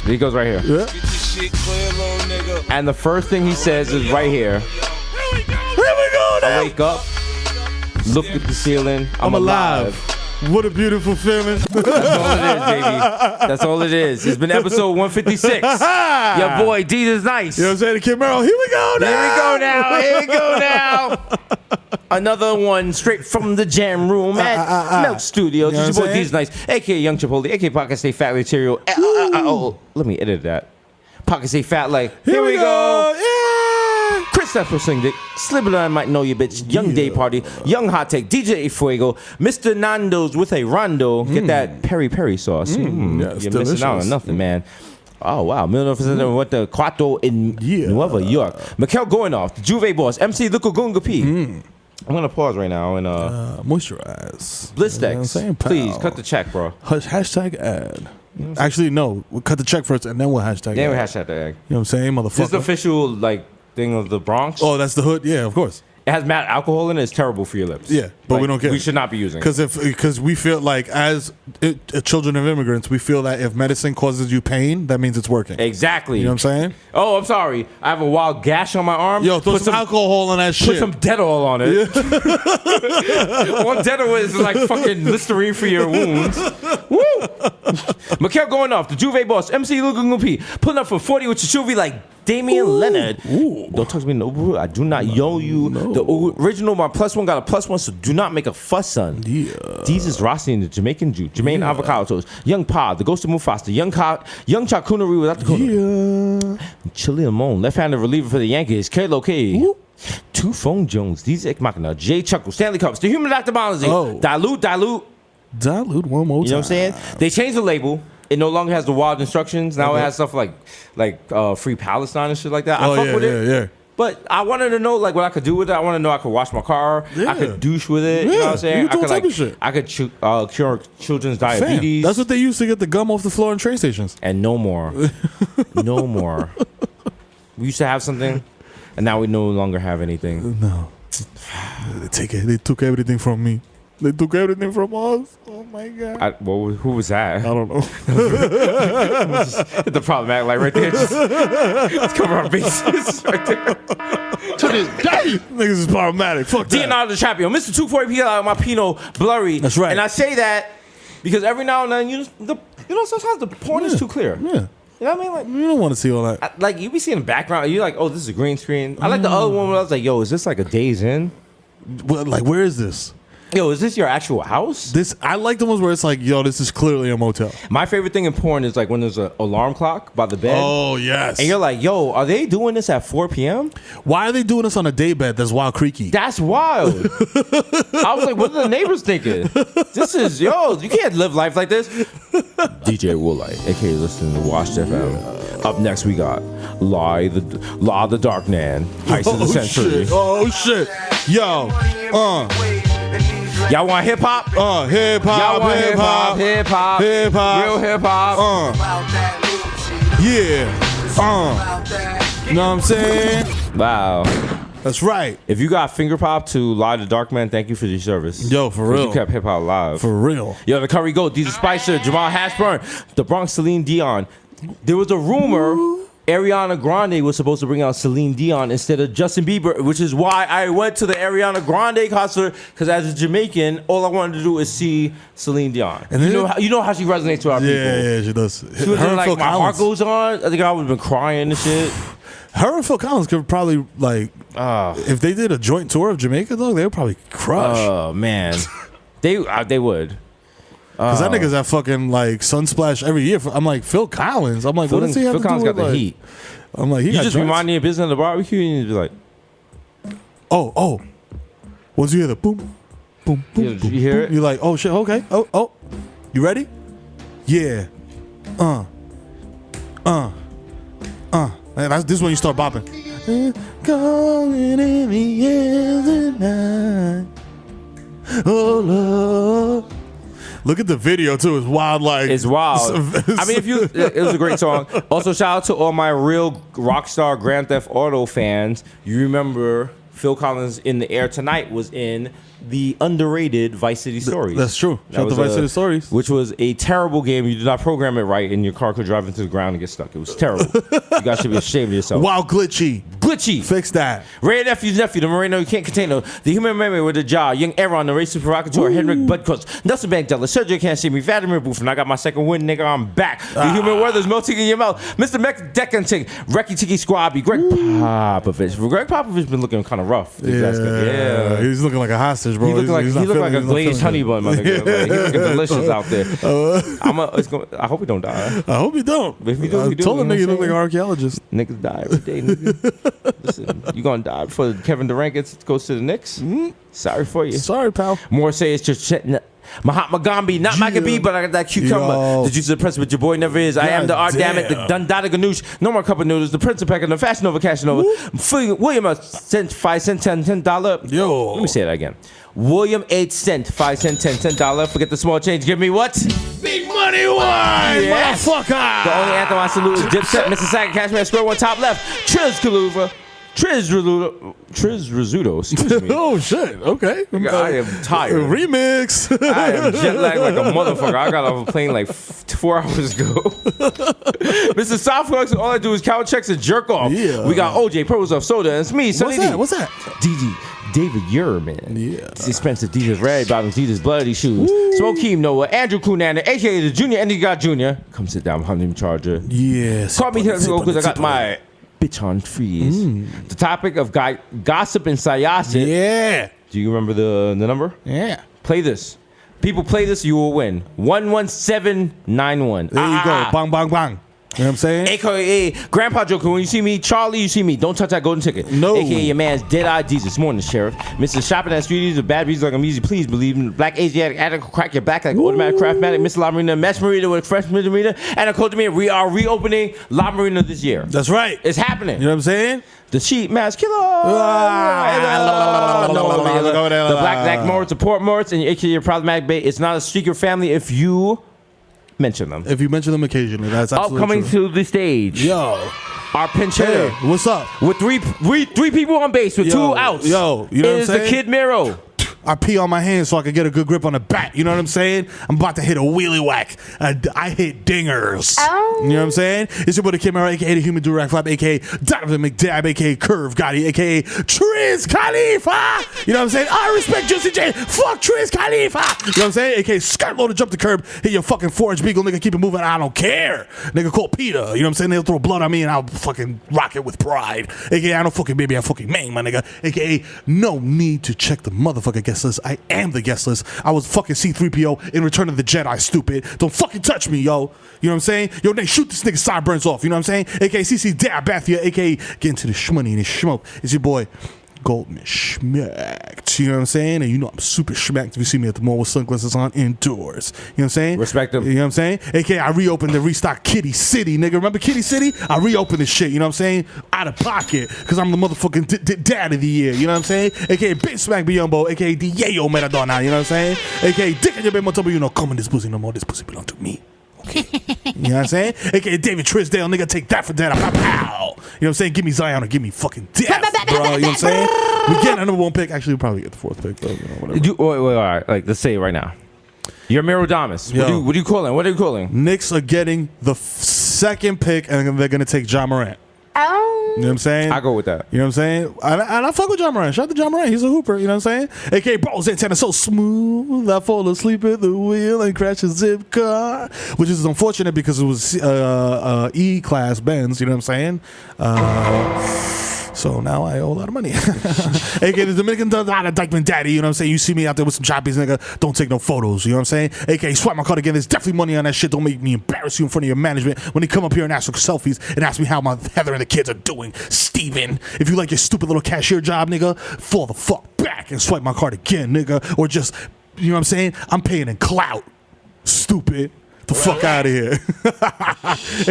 D: He goes right here.
A: Yeah.
D: And the first thing he says is right here.
A: Here we go now.
D: I wake up, look at the ceiling. I'm alive.
A: What a beautiful feeling.
D: That's all it is, baby. That's all it is. It's been episode 156. Your boy D is nice.
A: You know what I'm saying? Kid Mero, here we go now.
D: Here we go now. Another one straight from the jam room at Milk Studios.
A: You know
D: It's your boy D's nice, aka Young Chipotle, aka Pocket Stay Fat Material. Oh, let me edit that. Pocket Stay Fat like. Here we go.
A: Yeah.
D: Christopher Singdick, Slibber I might know you bitch, Young Day Party, Young Hot Take, DJ Fuego, Mr. Nando's with a rondo. Get that peri peri sauce.
A: Yes,
D: you're
A: delicious.
D: missing out on nothing, man. Oh wow, Milton with the Quattro in Nueva York. Mikhail Goinoff, the Juve Boss, MC Luka Gunga P. I'm gonna pause right now and
A: moisturize.
D: Blistex,
A: You know
D: please cut the check, bro.
A: Hashtag ad. Actually, no. We'll cut the check first and then we'll hashtag
D: Then
A: ad.
D: we hashtag the egg.
A: You know what I'm saying, motherfucker?
D: This is the official like thing of the Bronx.
A: Oh, that's the hood? Yeah, of course.
D: It has mad alcohol in it. It's terrible for your lips.
A: Yeah, but
D: Like,
A: we don't care.
D: We should not be using it.
A: Because we feel like as children of immigrants, we feel that if medicine causes you pain, that means it's working.
D: Exactly.
A: You know what I'm saying?
D: Oh, I'm sorry. I have a wild gash on my arm.
A: Yo, throw some alcohol on that shit.
D: Put some Dettol on it. One Dettol is like fucking Listerine for your wounds. Woo! Mikhail going off. The Juve Boss. MC Lugungu P. Pulling up for 40 with your Shuvi like Damian Leonard. Ooh. Don't talk to me in Uber. I do not yo you. No. The original, my +1 got a +1, so do not make a fuss, son.
A: Yeah.
D: Jesus Rossi and the Jamaican Jew. Jermaine Avocado Toast. Young Pa. The Ghost of Mufasa. Young Chakunari without the corner.
A: Yeah.
D: Chili Moan. Left-handed reliever for the Yankees. K-Lo K. Two Phone Jones. These Ek Machina. Jay Chuckle. Stanley Cups. The Human Dr. Bonzi.
A: Oh.
D: Dilute
A: one more time.
D: You know what I'm saying? They changed the label. It no longer has the wild instructions. Now it has stuff like Free Palestine and shit like that. I fuck with it.
A: Yeah.
D: But I wanted to know like what I could do with it. I want to know I could wash my car.
A: Yeah.
D: I could douche with it. You know what I'm saying?
A: You can do all type of
D: shit. I could cure children's
A: Fam,
D: diabetes.
A: that's what they used to get the gum off the floor in train stations.
D: And no more. No more. We used to have something, and now we no longer have anything.
A: No. They took everything from me. They took everything from us. Oh my god.
D: Who was that?
A: I don't know.
D: The problematic light right there. Let's cover our bases right there.
A: To this day, niggas is problematic. Fuck that.
D: Leonardo DiCaprio, Mr. 240 PL, my Pinot blurry.
A: That's right.
D: And I say that because every now and then, sometimes the porn is too clear.
A: Yeah.
D: You know what I mean? Like,
A: you don't want to see all that.
D: Like you be seeing the background, and you're like, oh, this is a green screen. I like the other one where I was like, yo, is this like a Days In?
A: Well, like, where is this?
D: Yo, is this your actual house?
A: I like the ones where it's like, yo, this is clearly a motel.
D: My favorite thing in porn is like when there's an alarm clock by the bed.
A: Oh, yes.
D: And you're like, yo, are they doing this at 4 p.m.?
A: Why are they doing this on a day bed that's wild creaky?
D: That's wild. I was like, what are the neighbors thinking? This is, you can't live life like this. DJ Woolite, a.k.a. listening to Watch FM. Up next, we got Law the Dark Man, Heist of the Century.
A: Shit. Yo,
D: Y'all want hip hop?
A: Hip hop.
D: Y'all want hip hop? Hip hop.
A: Hip hop.
D: Real hip hop.
A: Yeah. You know what I'm saying?
D: Wow.
A: That's right.
D: If you got finger pop to Lie the Dark Man, thank you for your service.
A: Yo, for real.
D: You kept hip hop alive.
A: For real.
D: Yo, the Curry Goat, Desus Spicer, Jamal Hashburn, the Bronx Celine Dion. There was a rumor Ariana Grande was supposed to bring out Celine Dion instead of Justin Bieber, which is why I went to the Ariana Grande concert, because as a Jamaican, all I wanted to do is see Celine Dion. And you know how she resonates with our people.
A: Yeah, she does.
D: She was like, my heart goes on. I think I would have been crying and shit.
A: Her and Phil Collins could probably like if they did a joint tour of Jamaica though, they would probably crush.
D: Oh man, they would.
A: Because that nigga's at fucking like Sunsplash every year. I'm like Phil Collins. I'm like, what does he have to do
D: Phil Collins
A: with
D: got the
A: like,
D: heat.
A: I'm like,
D: You just remind me of business at the barbecue, and you just be like,
A: oh. Once you hear the boom, boom, boom,
D: you
A: boom,
D: hear
A: boom,
D: it?
A: you're like, oh shit, okay, oh, you ready? Yeah, this is when you start bopping. Going in the air tonight. Oh Lord. Look at the video too. It's wild. Like
D: it's wild. I mean, it was a great song. Also, shout out to all my real Rockstar Grand Theft Auto fans. You remember Phil Collins in the Air Tonight was in the underrated Vice City Stories.
A: That's true. Shout out to Vice City Stories.
D: Which was a terrible game. You did not program it right, and your car could drive into the ground and get stuck. It was terrible. You guys should be ashamed of yourself.
A: Wow, glitchy.
D: Fix
A: that.
D: Ray Nephew's nephew, the Moreno you can't contain no. The human memory with the jaw. Young Aaron, the racist provocateur. Henrik Budkos. Nelson Mandela. Sergio can't see me. Vladimir Buffon. I got my second win, nigga. I'm back. The human weather's melting in your mouth. Mr. Decanting. Recky Tiki Squabby. Greg Popovich. Greg Popovich been looking kind of rough.
A: Yeah. He's looking like a hostage, bro.
D: He look like a glazed honey bun, my nigga. Like, he's looking delicious out there. I hope he don't die.
A: I hope he don't.
D: If he do,
A: I told him nigga you look like an archaeologist.
D: Niggas die every day, nigga. Listen, you gonna die before Kevin Durant goes to the Knicks? Mm-hmm. Sorry for you.
A: Sorry, pal.
D: More say it's just Mahatma Gandhi, not Maccabee, but I got that cucumber. The juice of the prince, but your boy never is. I am the art, damn it, the Dundada Ganoush. No more cup of noodles. The Prince of Peck and the Fashion Nova Cash Nova. William 5 cent, $10.
A: Yo.
D: Let me say that again. William 8 cent, 5 cent, $10. Forget the small change. Give me what?
A: Big money wine, motherfucker.
D: The only anthem I salute is Dipset, Mississauga, Cashmere, Square One, top left. Triz Kaluva. Triz Rizzuto, excuse me.
A: Oh shit! Okay,
D: I am tired.
A: Remix.
D: I am jet lagged like a motherfucker. I got off a plane like 4 hours ago. Mr. Softflux, all I do is count checks and jerk off.
A: Yeah.
D: We got OJ, Purples of Soda, and it's me, Sonny D.
A: What's that?
D: David Ure, man.
A: Yeah.
D: It's expensive. Adidas red bottoms, Adidas bloody shoes. Smoke Keem Noah, Andrew Cunanan, aka the Junior Andy God Jr. Come sit down behind him, Charger.
A: Yes.
D: Call me here because I got my bitch on freeze. The topic of gossip and sayasip.
A: Yeah.
D: Do you remember the number?
A: Yeah.
D: Play this. People play this, you will win. 11791.
A: There you go. Bang, bang, bang. You know what I'm saying?
D: AKA Grandpa Joker, when you see me, Charlie, you see me. Don't touch that golden ticket.
A: No.
D: AKA your man's Dead-Eye Jesus. Morning, Sheriff. Mr. Shopping at Streeties with bad reasons like I'm easy. Please believe in Black Asiatic addict will crack your back like automatic craftmatic. Miss La Marina, Mesh Marina with fresh Marina, and a cold Marina. We are reopening La Marina this year.
A: That's right.
D: It's happening.
A: You know what I'm saying?
D: The sheet mask killer. The Black Morris, the Port Morris, and AKA your problematic bait. It's not a secret family if you mention them.
A: If you mention them occasionally, that's absolutely
D: upcoming
A: true.
D: to the stage.
A: Yo.
D: Our pinch hitter.
A: Hey, what's up?
D: With three people on base with 2 outs.
A: Yo, you know what I'm saying?
D: Is the kid Mero.
A: I pee on my hands so I can get a good grip on the bat. You know what I'm saying? I'm about to hit a wheelie whack. I hit dingers.
E: Oh.
A: You know what I'm saying? It's your boy the Kid Mero, a.k.a. the Human Durag Flap, a.k.a. Donovan McDab, a.k.a. Curve Gotti, a.k.a. Triz Khalifa. You know what I'm saying? I respect Juicy J. Fuck Triz Khalifa. You know what I'm saying? A.k.a. skirt load to jump the curb, hit your fucking forage beagle, nigga, keep it moving. I don't care. Nigga called Peter. You know what I'm saying? They'll throw blood on me and I'll fucking rock it with pride. A.k.a. I don't fucking baby, I'm fucking man, my nigga. A.k.a. no need to check the motherfucking guest list. I am the guest list. I was fucking C-3PO in Return of the Jedi, stupid. Don't fucking touch me, yo. You know what I'm saying? Yo, they shoot this nigga sideburns off. You know what I'm saying? A.k.a. CC Dab Bathia, a.k.a. get into the shmoney and the smoke. It's your boy Goldman Schmacked. You know what I'm saying? And you know I'm super schmacked if you see me at the mall with sunglasses on indoors. You know what I'm saying?
D: Respect them.
A: You know what I'm saying? A.k.a. I reopened the restock Kitty City, nigga. Remember Kitty City? I reopened this shit. You know what I'm saying? Out of pocket. Because I'm the motherfucking dad of the year. You know what I'm saying? A.k.a. Big Smack Biyombo. A.k.a. Diego Maradona. You know what I'm saying? A.k.a. Dick in your bed, Motobo. You know, come in this pussy no more. This pussy belong to me. Okay. You know what I'm saying? A.k.a. David Trisdale, nigga, take that for that. Pow, pow. You know what I'm saying? Give me Zion or give me fucking death, bro. You know what I'm saying? We get a number 1 pick. Actually, we'll probably get the 4th pick, though. You know, whatever.
D: Wait, all right. Like, let's say it right now. You're Merodamus. What are you calling? What are you calling?
A: Knicks are getting the 2nd pick, and they're going to take Ja Morant.
E: Oh.
A: You know what I'm saying?
D: I go with that.
A: You know what I'm saying? And I fuck with John Moran. Shout out to John Moran. He's a hooper. You know what I'm saying? AKA Bro's antenna so smooth. I fall asleep at the wheel and crash a zip car. Which is unfortunate because it was E-class Benz. You know what I'm saying? So now I owe a lot of money. AKA the Dominican Dykeman Daddy, you know what I'm saying? You see me out there with some choppies, nigga, don't take no photos, you know what I'm saying? AKA swipe my card again, there's definitely money on that shit. Don't make me embarrass you in front of your management when they come up here and ask for selfies and ask me how my Heather and the kids are doing. Steven, if you like your stupid little cashier job, nigga, fall the fuck back and swipe my card again, nigga. Or just, you know what I'm saying? I'm paying in clout. Stupid. The fuck out of here.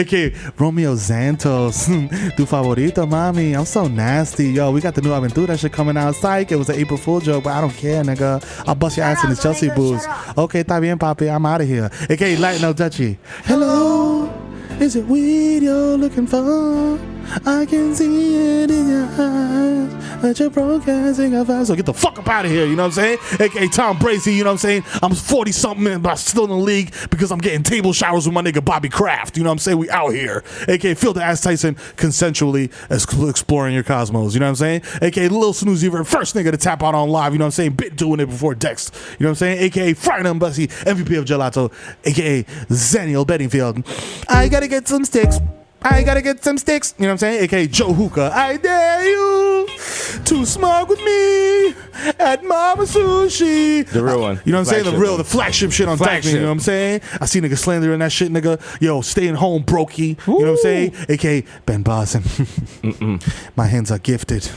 A: AKA Romeo Santos. Tu favorito, mami. I'm so nasty. Yo, we got the new Aventura shit coming out. Psych. It was an April Fool joke, but I don't care, nigga. I'll bust your ass in the Chelsea booze. Okay, está bien, papi. I'm out of here. AKA Light No Dutchie. Hello. Is it weed you're looking for? I can see it in your eyes that you're broadcasting a vibe. So get the fuck up out of here, you know what I'm saying? AKA Tom Brady, you know what I'm saying? I'm 40-something, but I'm still in the league because I'm getting table showers with my nigga Bobby Kraft. You know what I'm saying? We out here. AKA Phil the Ass Tyson consensually exploring your cosmos. You know what I'm saying? AKA Lil Snoozy, first nigga to tap out on live. You know what I'm saying? Bit doing it before Dex. You know what I'm saying? AKA Friday and Bussy, MVP of Gelato. AKA Zaniel Bedingfield. I gotta get some sticks. I gotta get some sticks. You know what I'm saying? AKA Joe Hookah. I dare you to smoke with me at Mama Sushi.
D: The real one.
A: You know what I'm saying? The flagship shit on Dykeman. You know what I'm saying? I see niggas slandering that shit, nigga. Yo, staying home, brokey. You know what I'm saying? AKA Ben Boston. My hands are gifted.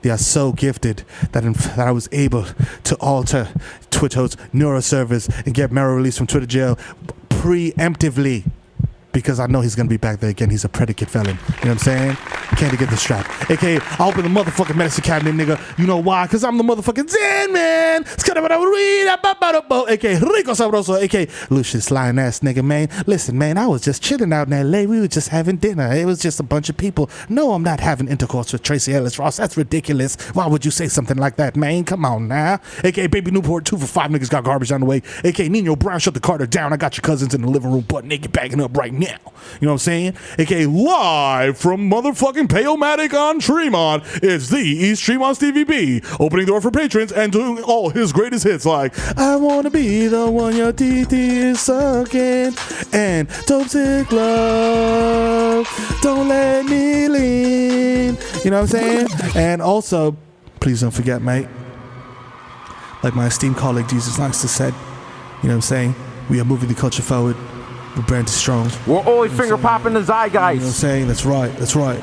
A: They are so gifted that I was able to alter Twitter's neuroservice and get Mero released from Twitter jail preemptively. Because I know he's gonna be back there again. He's a predicate felon. You know what I'm saying? Can't get the strap. AKA, I open the motherfucking medicine cabinet, nigga. You know why? Because I'm the motherfucking Zen man. AKA Rico Sabroso. AKA Lucius lying ass nigga, man. Listen, man, I was just chilling out in LA. We were just having dinner. It was just a bunch of people. No, I'm not having intercourse with Tracy Ellis Ross. That's ridiculous. Why would you say something like that, man? Come on now. AKA Baby Newport 2 for 5 niggas got garbage on the way. AKA Nino Brown, shut the Carter down. I got your cousins in the living room butt naked bagging up right now. You know what I'm saying? AKA live from motherfucking Payomatic on Tremont. It's the East Tremont Stevie B, opening door for patrons and doing all his greatest hits like I Wanna Be the One Your TT is Sucking and Dope Sick Love, Don't Let Me Lean. You know what I'm saying? And also, please don't forget, mate, like my esteemed colleague Jesus likes to said, you know what I'm saying? We are moving the culture forward. We're branded strong.
B: We're always finger popping the zeitgeist.
A: You know what I'm saying? That's right. That's right.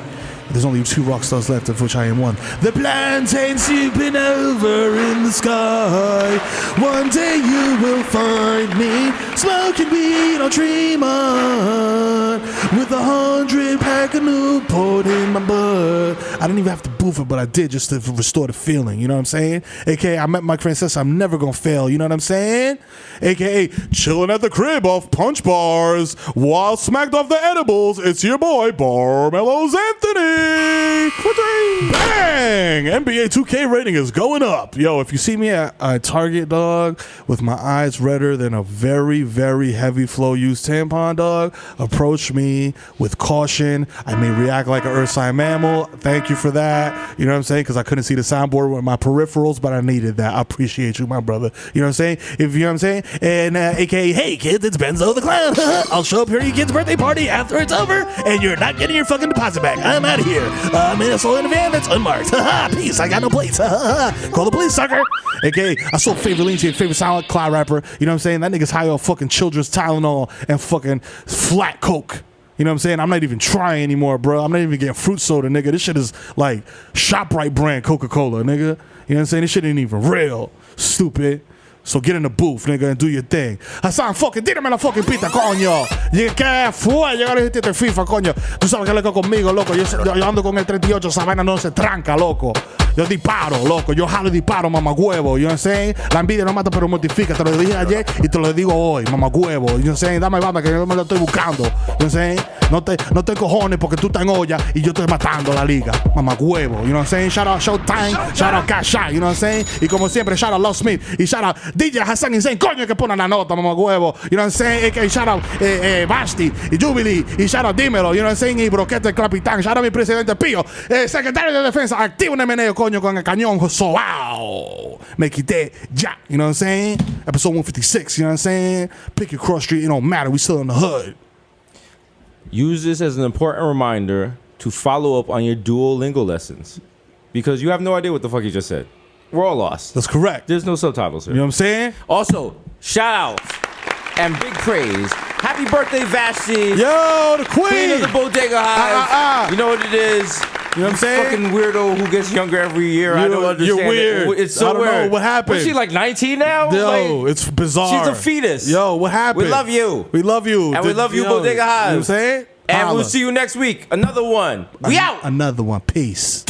A: There's only 2 rock stars left, of which I am one. The plantain supernova in the sky. One day you will find me smoking weed on Tremont with 100-pack of Newport in my butt. I didn't even have to boof it, but I did just to restore the feeling. You know what I'm saying? AKA, I met Mike Francis. I'm never gonna fail. You know what I'm saying? AKA, chilling at the crib off punch bars while smacked off the edibles. It's your boy Barmelos Anthony. Bang! NBA 2K rating is going up. Yo, if you see me at Target, dog, with my eyes redder than a very, very heavy flow used tampon, dog, approach me with caution. I may react like an earth sign mammal. Thank you for that. You know what I'm saying? Because I couldn't see the soundboard with my peripherals, but I needed that. I appreciate you, my brother. You know what I'm saying? If you know what I'm saying? And AKA, hey kids, it's Benzo the Clown. I'll show up here at your kid's birthday party after it's over, and you're not getting your fucking deposit back. I'm out of here. I'm in a soul in a van that's unmarked. Peace. I got no plates. Call the police, sucker. AKA, I sold favorite lean to your favorite silent cloud rapper. You know what I'm saying? That nigga's high on fucking children's Tylenol and fucking flat coke. You know what I'm saying? I'm not even trying anymore, bro. I'm not even getting fruit soda, nigga. This shit is like ShopRite brand Coca-Cola, nigga. You know what I'm saying? This shit ain't even real. Stupid. So get in the booth, nigga, and do your thing. Hasan, fucking, tírame la fucking pita, coño. ¿Y qué fue? Llegar a este FIFA, coño. Tú sabes que loco conmigo, loco. Yo ando con el 38, esa vaina no se tranca, loco. Yo disparo, loco. Yo jalo y disparo, mamagüevo. You know what I'm saying? La envidia no mata, pero mortifica. Te lo dije ayer y te lo digo hoy, mamagüevo. You know what I'm saying? Dame banda que yo me lo estoy buscando. You know what I'm saying? No te cojones porque tú estás en olla y yo estoy matando la liga. Mamá huevo. You know what I'm saying? Shout out Showtime. Shout out Cash Out. You know what I'm saying? Y como siempre, shout out Love Smith. Y shout out DJ Hasan Insane. Coño que pone la nota, mamá huevo. You know what I'm saying? Y shout out Basti y Jubilee. Y shout out Dímelo. You know what I'm saying? Y Broquete el Capitán. Shout out mi presidente Pío. Secretario de Defensa. Activo un meneo, coño, con el cañón. Wow. Me quité ya. You know what I'm saying? Episode 156. You know what I'm saying? Pick your cross street. It don't matter. We still in the hood.
D: Use this as an important reminder to follow up on your Duolingo lessons. Because you have no idea what the fuck you just said. We're all lost.
A: That's correct.
D: There's no subtitles here.
A: You know what I'm saying?
D: Also, shout out and big praise. Happy birthday, Vashti.
A: Yo, the queen
D: of the Bodega Hive. You know what it is.
A: You know what I'm saying?
D: Fucking weirdo who gets younger every year. I don't understand.
A: You're weird.
D: It's so
A: I don't
D: weird.
A: know what happened.
D: Was she like 19 now?
A: Yo,
D: like,
A: it's bizarre.
D: She's a fetus.
A: Yo, what happened?
D: We love you.
A: We love you.
D: And we love you, Bodega Hive.
A: You know what I'm saying?
D: And
A: Holla.
D: we'll see you next week. Another one. We out.
A: Another one. Peace.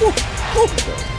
A: Woo, woo.